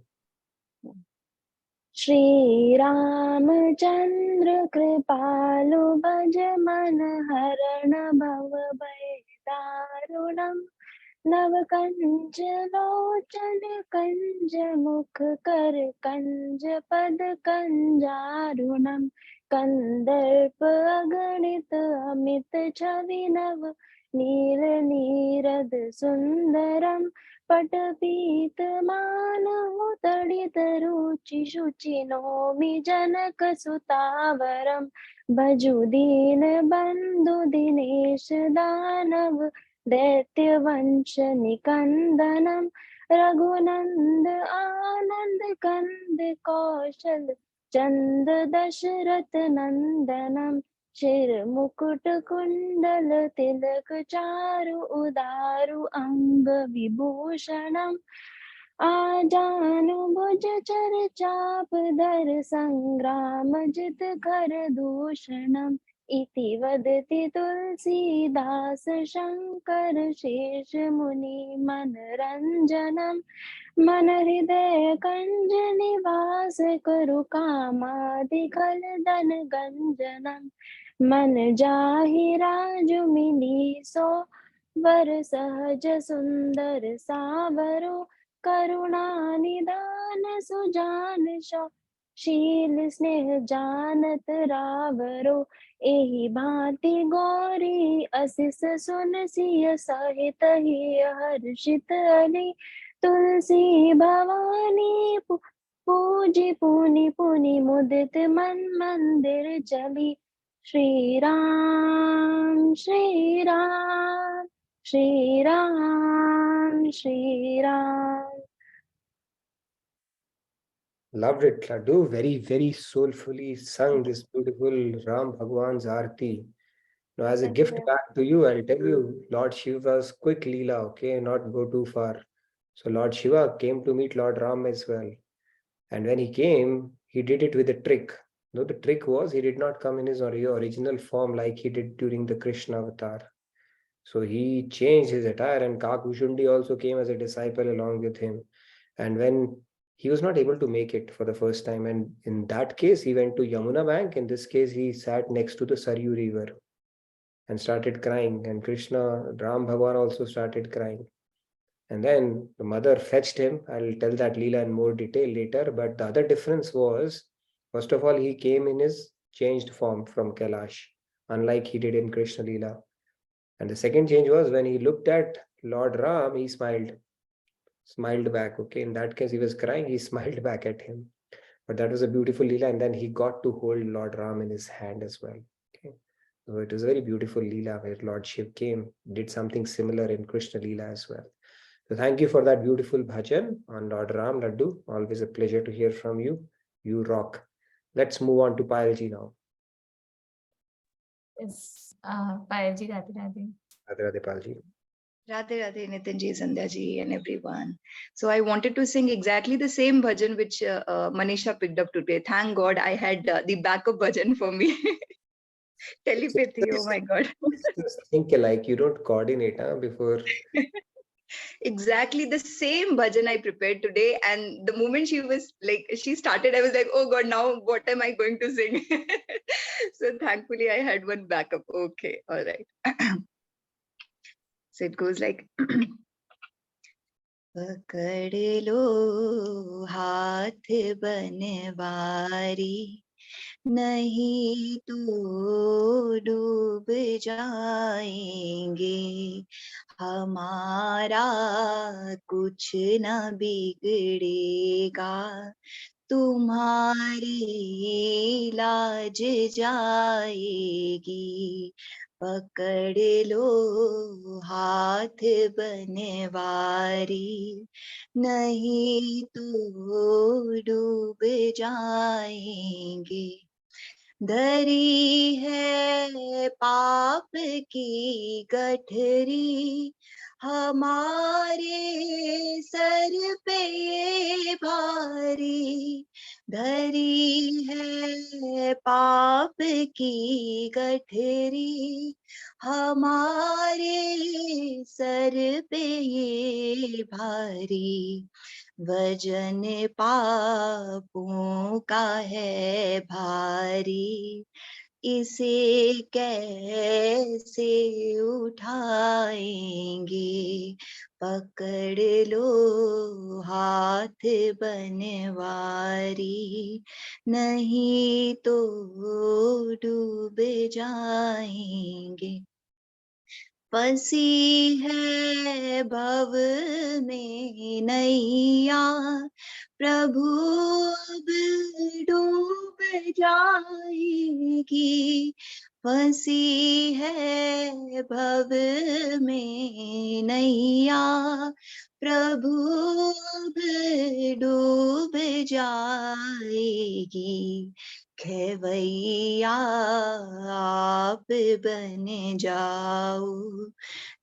Shri Ramchandra Kripalu Bhaj Man Harana Bhav Bhai Darunam Nav Kanj Lochan Kanj Mukh Kar Kanj Pad Kanjarunam Kandarp Aganit Amit Chavi Nav Nir Nirad Sundaram पटपीत मानव तडित रुचि शुचि नौमि जनक सुतावरम भजु दीन बंधु दिनेश दानव दैत्य वंश निकंदनम रघुनंद आनंद कंद कौशल चंद दशरथ नंदनम शिर मुकुट कुंडल तिलक चारु उदारु अंग विभूषणम आजानु भुज चर चाप धर संग्राम जित कर दूषणम इति वदति तुलसीदास शंकर शेष मुनि मनरंजनम मन हृदय कंज निवास करु कामादि खल धन गंजनम मन जाहि राजु मिली सो वर सहज सुंदर सावरो करुणा निदान सुजान शो शील स्नेह जानत रावरो एहि भांति गौरी असिस सुन सिय सहित ही हर्षित अली तुलसी भवानी पूजी पुनि पुनि मुदित मन मंदिर चली Shri Ram Shri Ram Shri Ram Shri Ram. Loved it, Laddu. Very, very soulfully sung this beautiful Ram Bhagwan's Aarti. Now, as a gift back to you, I'll tell you, Lord Shiva's quick Leela, okay, not go too far. So Lord Shiva came to meet Lord Ram as well. And when he came, he did it with a trick. No, the trick was he did not come in his original form like he did during the Krishna avatar. So he changed his attire, and Kakushundi also came as a disciple along with him. And when he was not able to make it for the first time, and in that case, he went to Yamuna bank. In this case, he sat next to the Saryu river and started crying. And Krishna, Ram Bhagwan also started crying. And then the mother fetched him. I'll tell that Leela in more detail later. But the other difference was, first of all, he came in his changed form from Kailash, unlike he did in Krishna Leela. And the second change was when he looked at Lord Ram, he smiled back. Okay, in that case, he was crying, he smiled back at him. But that was a beautiful Leela. And then he got to hold Lord Ram in his hand as well. Okay, so it was a very beautiful Leela where Lord Shiv came, did something similar in Krishna Leela as well. So thank you for that beautiful bhajan on Lord Ram, Laddu. Always a pleasure to hear from you. You rock. Let's move on to Payalji now. Yes, Payalji, Radhe Radhe. Radhe Radhe, Payalji. Radhe Radhe, Nitinji, Sandhyaji, and everyone. So I wanted to sing exactly the same bhajan which Manisha picked up today. Thank God I had the backup bhajan for me. Telepathy, oh my God. Just think alike, you don't coordinate before. Exactly the same bhajan I prepared today, and the moment she started, I was like, oh God, now what am I going to sing? So thankfully I had one backup. Okay, all right. So it goes like पकड़ लो हाथ बनवारी नहीं तो डूब जाएंगे, हमारा कुछ न बिगड़ेगा, तुम्हारी लाज जाएगी, पकड़ लो हाथ बनवारी, नहीं तो डूब जाएंगे। धरी है पाप की गठरी, हमारे सर पे ये भारी, धरी है पाप की गठरी, हमारे सर पे ये भारी, वजन पापों का है भारी, इसे कैसे उठाएंगे, पकड़ लो हाथ बनवारी, नहीं तो डूब जाएंगे। फंसी है भव में नैया, प्रभु अब डूब जाएगी, फंसी है भव में नैया, प्रभु अब डूब जाएगी, खेवैया आप बन जाओ,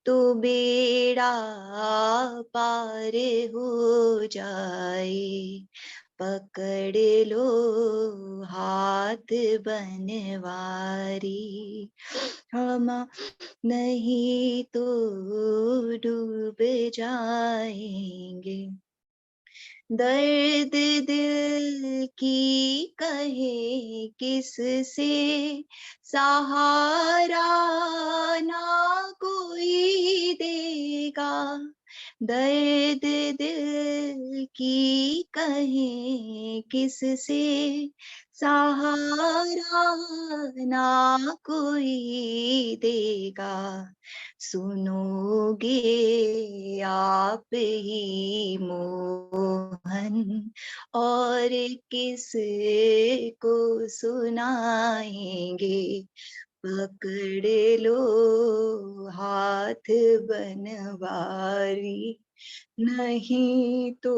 तो बेड़ा पार हो जाए, पकड़ लो हाथ बनवारी, हम नहीं तो डूब जाएंगे। दर्द दिल की कहे किससे, सहारा ना कोई देगा, दर्द दिल की कहे किससे, सहारा ना कोई देगा, सुनोगे आप ही मोहन, और किस को सुनाएंगे, पकड़ लो हाथ बनवारी, नहीं तो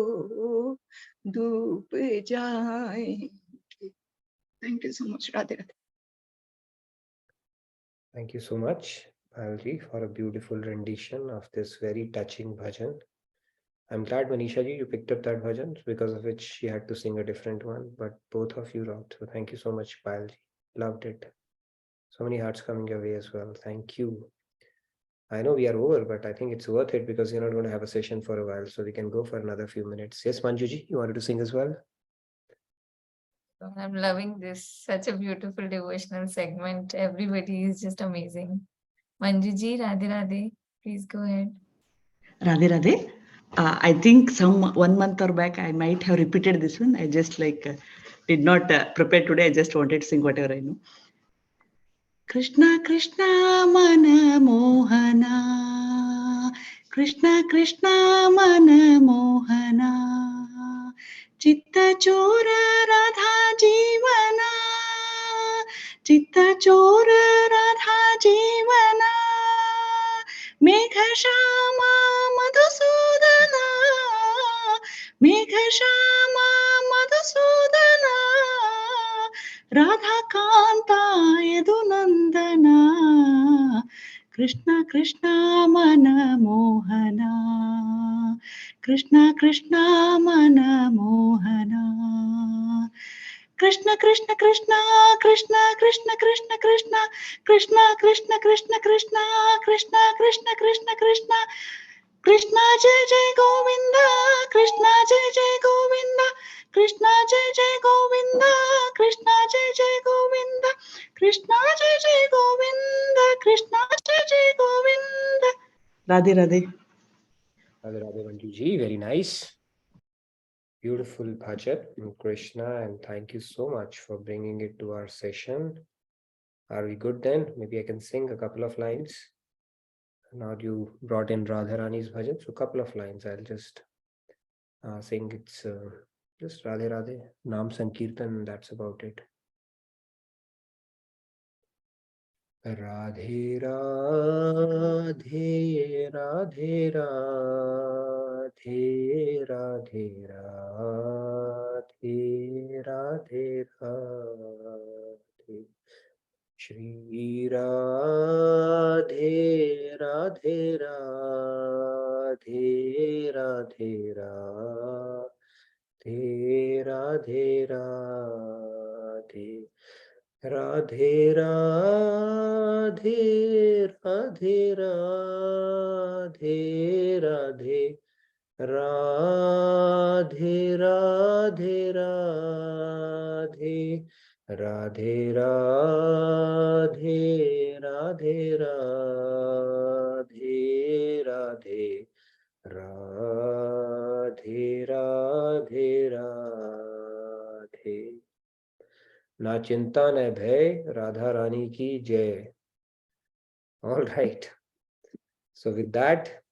डूब जाएंगे। Thank you so much. Radhe Radhe. Thank you so much, Payalji, for a beautiful rendition of this very touching bhajan. I'm glad, Manisha ji, you picked up that bhajan, because of which she had to sing a different one, but both of you rocked. So thank you so much, Payalji. Loved it. So many hearts coming your way as well. Thank you. I know we are over, but I think it's worth it because you're not going to have a session for a while, so we can go for another few minutes. Yes, Manju ji, you wanted to sing as well? I'm loving this. Such a beautiful devotional segment. Everybody is just amazing. Manju ji, Radhe Radhe, please go ahead. Radhe Radhe. I think 1 month or back I might have repeated this one. I just did not prepare today. I just wanted to sing whatever I know. Krishna Krishna Mana Mohana, Krishna Krishna Mana Mohana, Chitta Chora Radha Jivana, Chitta Chora Radha Jivana, Megha Shama Madhusudana, Megha Shama Madhusudana, Radha Kanta Yadunandana, Krishna Krishna Mana Mohana, Krishna Krishna Mana Mohana, Krishna Krishna Krishna Krishna Krishna Krishna Krishna Krishna Krishna Krishna Krishna Krishna Krishna Krishna Krishna Krishna Jai Jai Govinda, Krishna Jai Jai Govinda, Krishna Jai Jai Govinda, Krishna Jai Jai Govinda, Krishna Jai Jai Govinda, Krishna Jai Jai Govinda. Radhe Radhe. Radhe Radhe, Manju ji, very nice. Beautiful bhajan from Krishna, and thank you so much for bringing it to our session. Are we good then? Maybe I can sing a couple of lines. Now you brought in Radharani's bhajan, so a couple of lines I'll just sing. It's just Radhe Radhe, Naam Sankirtan, that's about it. Radhe Radhe, Radhe Radhe, Radhe Radhe, Radhe Radhe. Shri Radhe, Radhe Radhe, Radhe Radhe, Radhe Radhe. Radhe Radhe, Radhe Radhe, Radhe Radhe, Radhe Radhe, Radhe Radhe, Radhe Radhe, Radhe Radhe, Radhe Radhe. ना चिंता न भय, राधा रानी की जय. All right. So with that,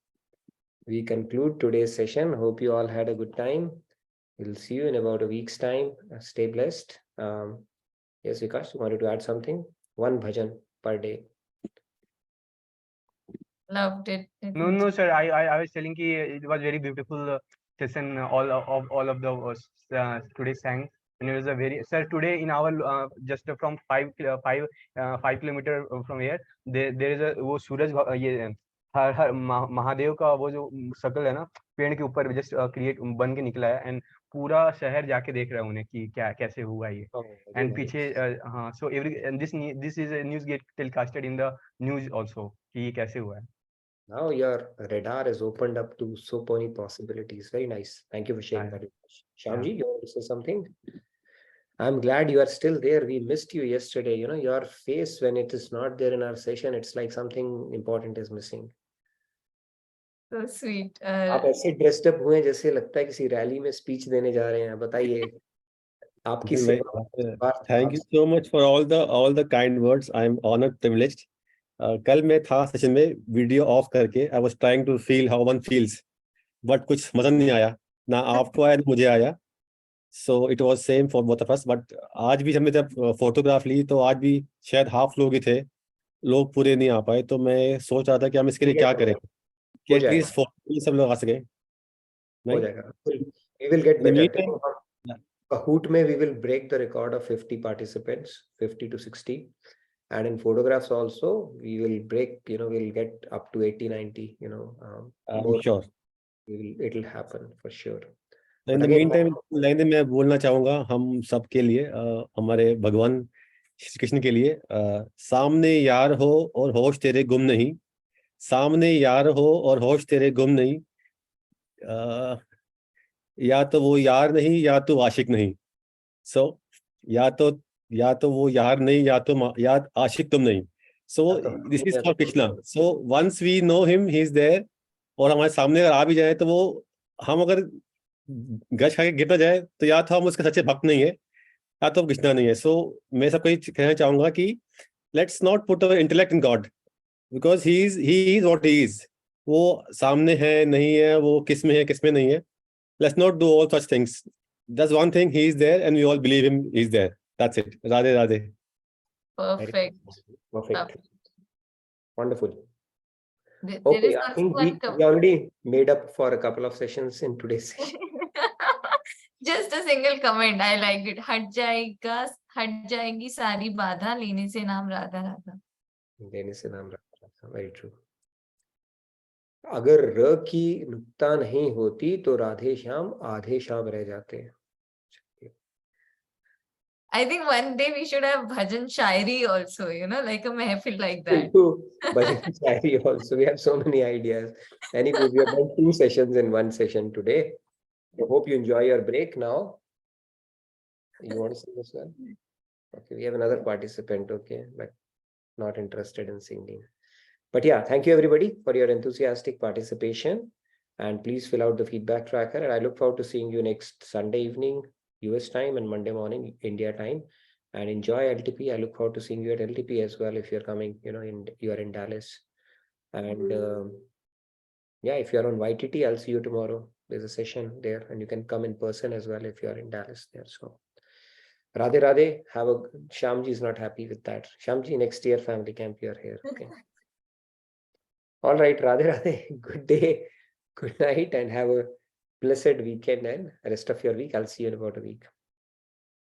we conclude today's session. Hope you all had a good time. We'll see you in about a week's time. Stay blessed. Yes, Vikas, you wanted to add something? One bhajan per day. Loved it. No, sir. I was telling ki it was very beautiful session. All of the today sang, and it was a very, sir. Today in our just from 5 kilometer from here, there is a वो सूरज ये हर महादेव का वो जो शकल है ना पेड़ के ऊपर जस्ट क्रिएट बन के निकला है, एंड पूरा शहर जाके देख रहा है उन्हें कि क्या कैसे हुआ ये, एंड पीछे हाँ, so every and this is news get telecasted in the news also कि ये कैसे हुआ है. Now your radar is opened up to so many possibilities. Very nice. Thank you for sharing that. Shyamji, you want to say something? I'm glad you are still there. We missed you yesterday. You know, your face when it is not there in our session, it's like something important is missing. So sweet. आप ऐसे dressed up हुए जैसे लगता है किसी rally में speech देने जा रहे हैं. बताइए आपकी सेवा. Thank you so much for all the kind words. I'm honored, privileged. कल मैं था सेशन में वीडियो ऑफ करके I was trying to feel how one feels, but कुछ मजा नहीं आया, ना आपको आया ना मुझे आया. So it was same for both of us. But आज भी हमने जब फोटोग्राफ ली तो आज भी शायद हाफ लोग ही थे, लोग पूरे नहीं आ पाए. तो मैं सोच रहा था कि हम इसके लिए क्या करें कि एटलीस्ट फोटो सब लोग आ सके. हो जाएगा. We will get better. Kahoot में we will break the record of 50 participants, 50 to 60. And in photographs also, we will break, we'll get up to 80, 90, I'm sure. It'll happen for sure. In the meantime, line मैं बोलना चाहूँगा हम सब के लिए, हमारे भगवान श्री कृष्ण के लिए, सामने यार हो और होश तेरे गुम नहीं, सामने यार हो और होश तेरे गुम नहीं, या तो वो यार नहीं या तो आशिक नहीं. So या तो वो यार नहीं या तो आशिक तुम नहीं. So this is for Krishna. So once we know him, he is there. और हमारे सामने अगर आ भी जाए तो वो हम अगर गश खा के गिर ना जाए तो या तो हम उसके सच्चे भक्त नहीं है या तो कृष्णा नहीं है. So मैं सबको ये कहना चाहूंगा कि let's not put our intellect in God, because he is what he is. वो सामने है नहीं है, वो किस में है किस में नहीं है. Let's not do all such things. That's one thing, he is there and we all believe him, he is there. That's it. Radhe Radhe. Perfect. Perfect. Wonderful. There Okay, is I also think one we already made up for a couple of sessions in today's session. Just a single comment. I liked it. हट जाएगी सारी बाधा, लेने से नाम राधा राधा. लेने से नाम राधा राधा. Very true. अगर र की नुक्ता नहीं होती तो राधे श्याम आधे श्याम रह जाते हैं. I think one day we should have bhajan shairi also, like a mehfil like that. Bhajan shairi also. We have so many ideas. Anyway, we have done 2 sessions in 1 session today. I hope you enjoy your break now. You want to sing as well? Okay, we have another participant, okay, but not interested in singing. But yeah, thank you everybody for your enthusiastic participation. And please fill out the feedback tracker. And I look forward to seeing you next Sunday evening, US time, and Monday morning, India time. And enjoy LTP. I look forward to seeing you at LTP as well if you're coming, you are in Dallas. And yeah, if you're on YTT, I'll see you tomorrow. There's a session there, and you can come in person as well if you're in Dallas there. So Radhe Radhe, Shyamji is not happy with that. Shyamji, next year family camp, you're here. Okay. All right, Radhe Radhe, good day, good night, and have a blessed weekend and rest of your week. I'll see you in about a week.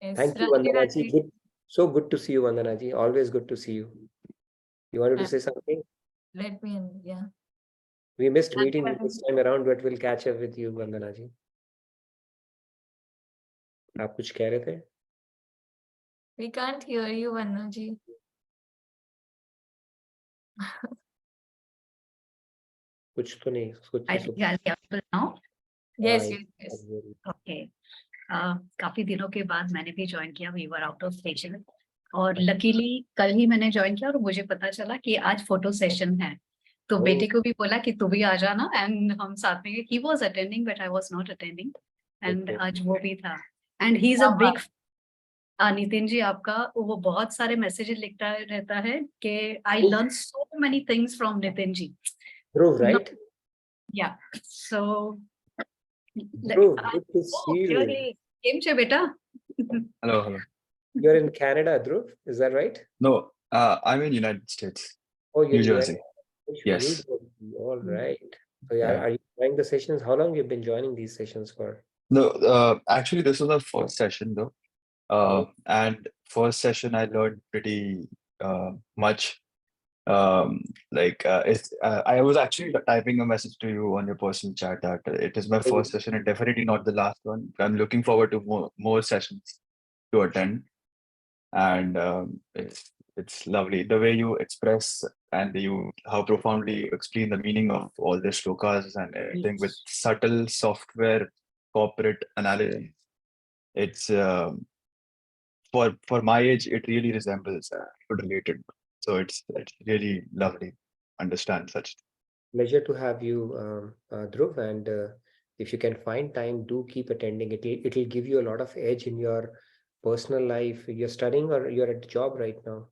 Yes, Thank you, Radhe Vandanaji. Radhe. So good to see you, Vandanaji. Always good to see you. You wanted to say something? Let me in, yeah. We missed meeting you Radhe this time around, but we'll catch up with you, Vandanaji. आप कुछ कह रहे थे? We can't hear you, Vannaji. कुछ तो नहीं, कुछ I तो think I'll be able now. Yes, हाँ, yes. Okay. काफी दिनों के बाद मैंने भी ज्वाइन किया. We were out of station. और लकीली कल ही मैंने ज्वाइन किया और मुझे पता चला कि आज फोटो सेशन है. तो बेटे को भी बोला कि तू भी आ जाना एंड हम साथ में. He was attending but I was not attending. And आज वो भी था. And he's a big Nitin ji आपका वो बहुत सारे मैसेजेस लिखता रहता है कि I learned so many things from Nitin ji. Dhruv, right? Yeah. So Dhruv, good to see you. Game che beta. Hello, hello. You're in Canada, Dhruv, is that right? No, I'm in United States. Oh, you're New in Jersey. New Yes. Jersey. All right. So yeah, Yeah. are you joining the sessions? How long you've been joining these sessions for? No, actually, this was our first session though. And first session I learned pretty much. I was actually typing a message to you on your personal chat that it is my first session and definitely not the last one. I'm looking forward to more sessions to attend. And it's lovely the way you express and how profoundly you explain the meaning of all the shlokas and everything with subtle software corporate analogy. It's for my age, it really resembles related. So it's really lovely. Understand such. Pleasure to have you, Dhruv, and if you can find time, do keep attending. It'll give you a lot of edge in your personal life. You're studying or you're at a job right now?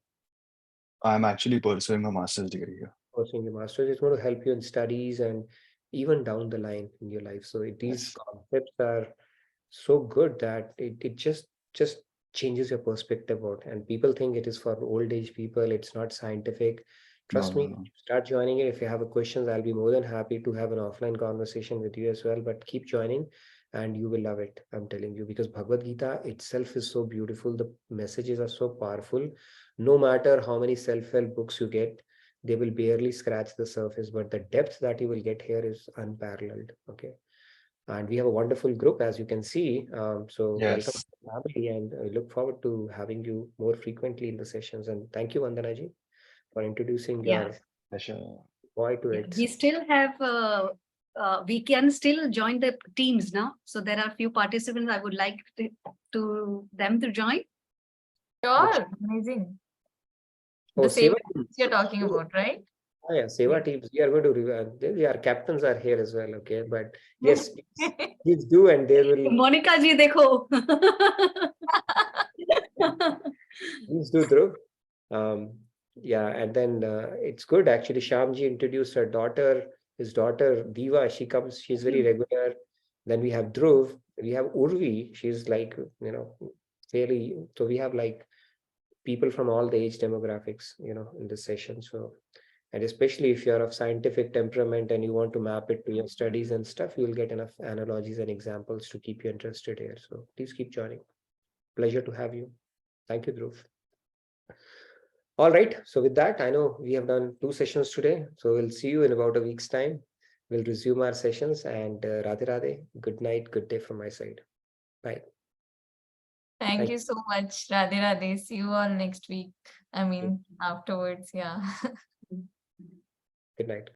I'm actually pursuing a master's degree here. Pursuing your master's is going to help you in studies and even down the line in your life. So these concepts are so good that it just changes your perspective about. And people think it is for old age people. It's not scientific. Trust me, start joining it. If you have a questions, I'll be more than happy to have an offline conversation with you as well. But keep joining and you will love it. I'm telling you, because Bhagavad Gita itself is so beautiful. The messages are so powerful. No matter how many self-help books you get, they will barely scratch the surface, but the depth that you will get here is unparalleled. Okay. And we have a wonderful group, as you can see. So welcome to the family, and I look forward to having you more frequently in the sessions. And thank you, Vandanaji, for introducing your boy to it. We still have, we can still join the teams now. So there are a few participants I would like them to join. Sure, amazing. Oh, The same Seva you're talking about, right? Oh, yeah, Seva teams. We are going to our captains are here as well. Okay, but yes, please do, and they will. Monica ji, dekho. Please do, Dhruv. Yeah, and then it's good actually. Shyamji introduced her daughter, his daughter Diva. She comes, she's very regular. Then we have Dhruv, we have Urvi. She's like, fairly. So we have like people from all the age demographics, in this session. So, and especially if you're of scientific temperament and you want to map it to your studies and stuff, you will get enough analogies and examples to keep you interested here. So please keep joining. Pleasure to have you. Thank you, Dhruv. All right. So with that, I know we have done 2 sessions today. So we'll see you in about a week's time. We'll resume our sessions, and Radhe Radhe. Good night. Good day from my side. Bye. Thank you so much, Radhe Radhe. See you all next week. I mean, afterwards, yeah. Good night.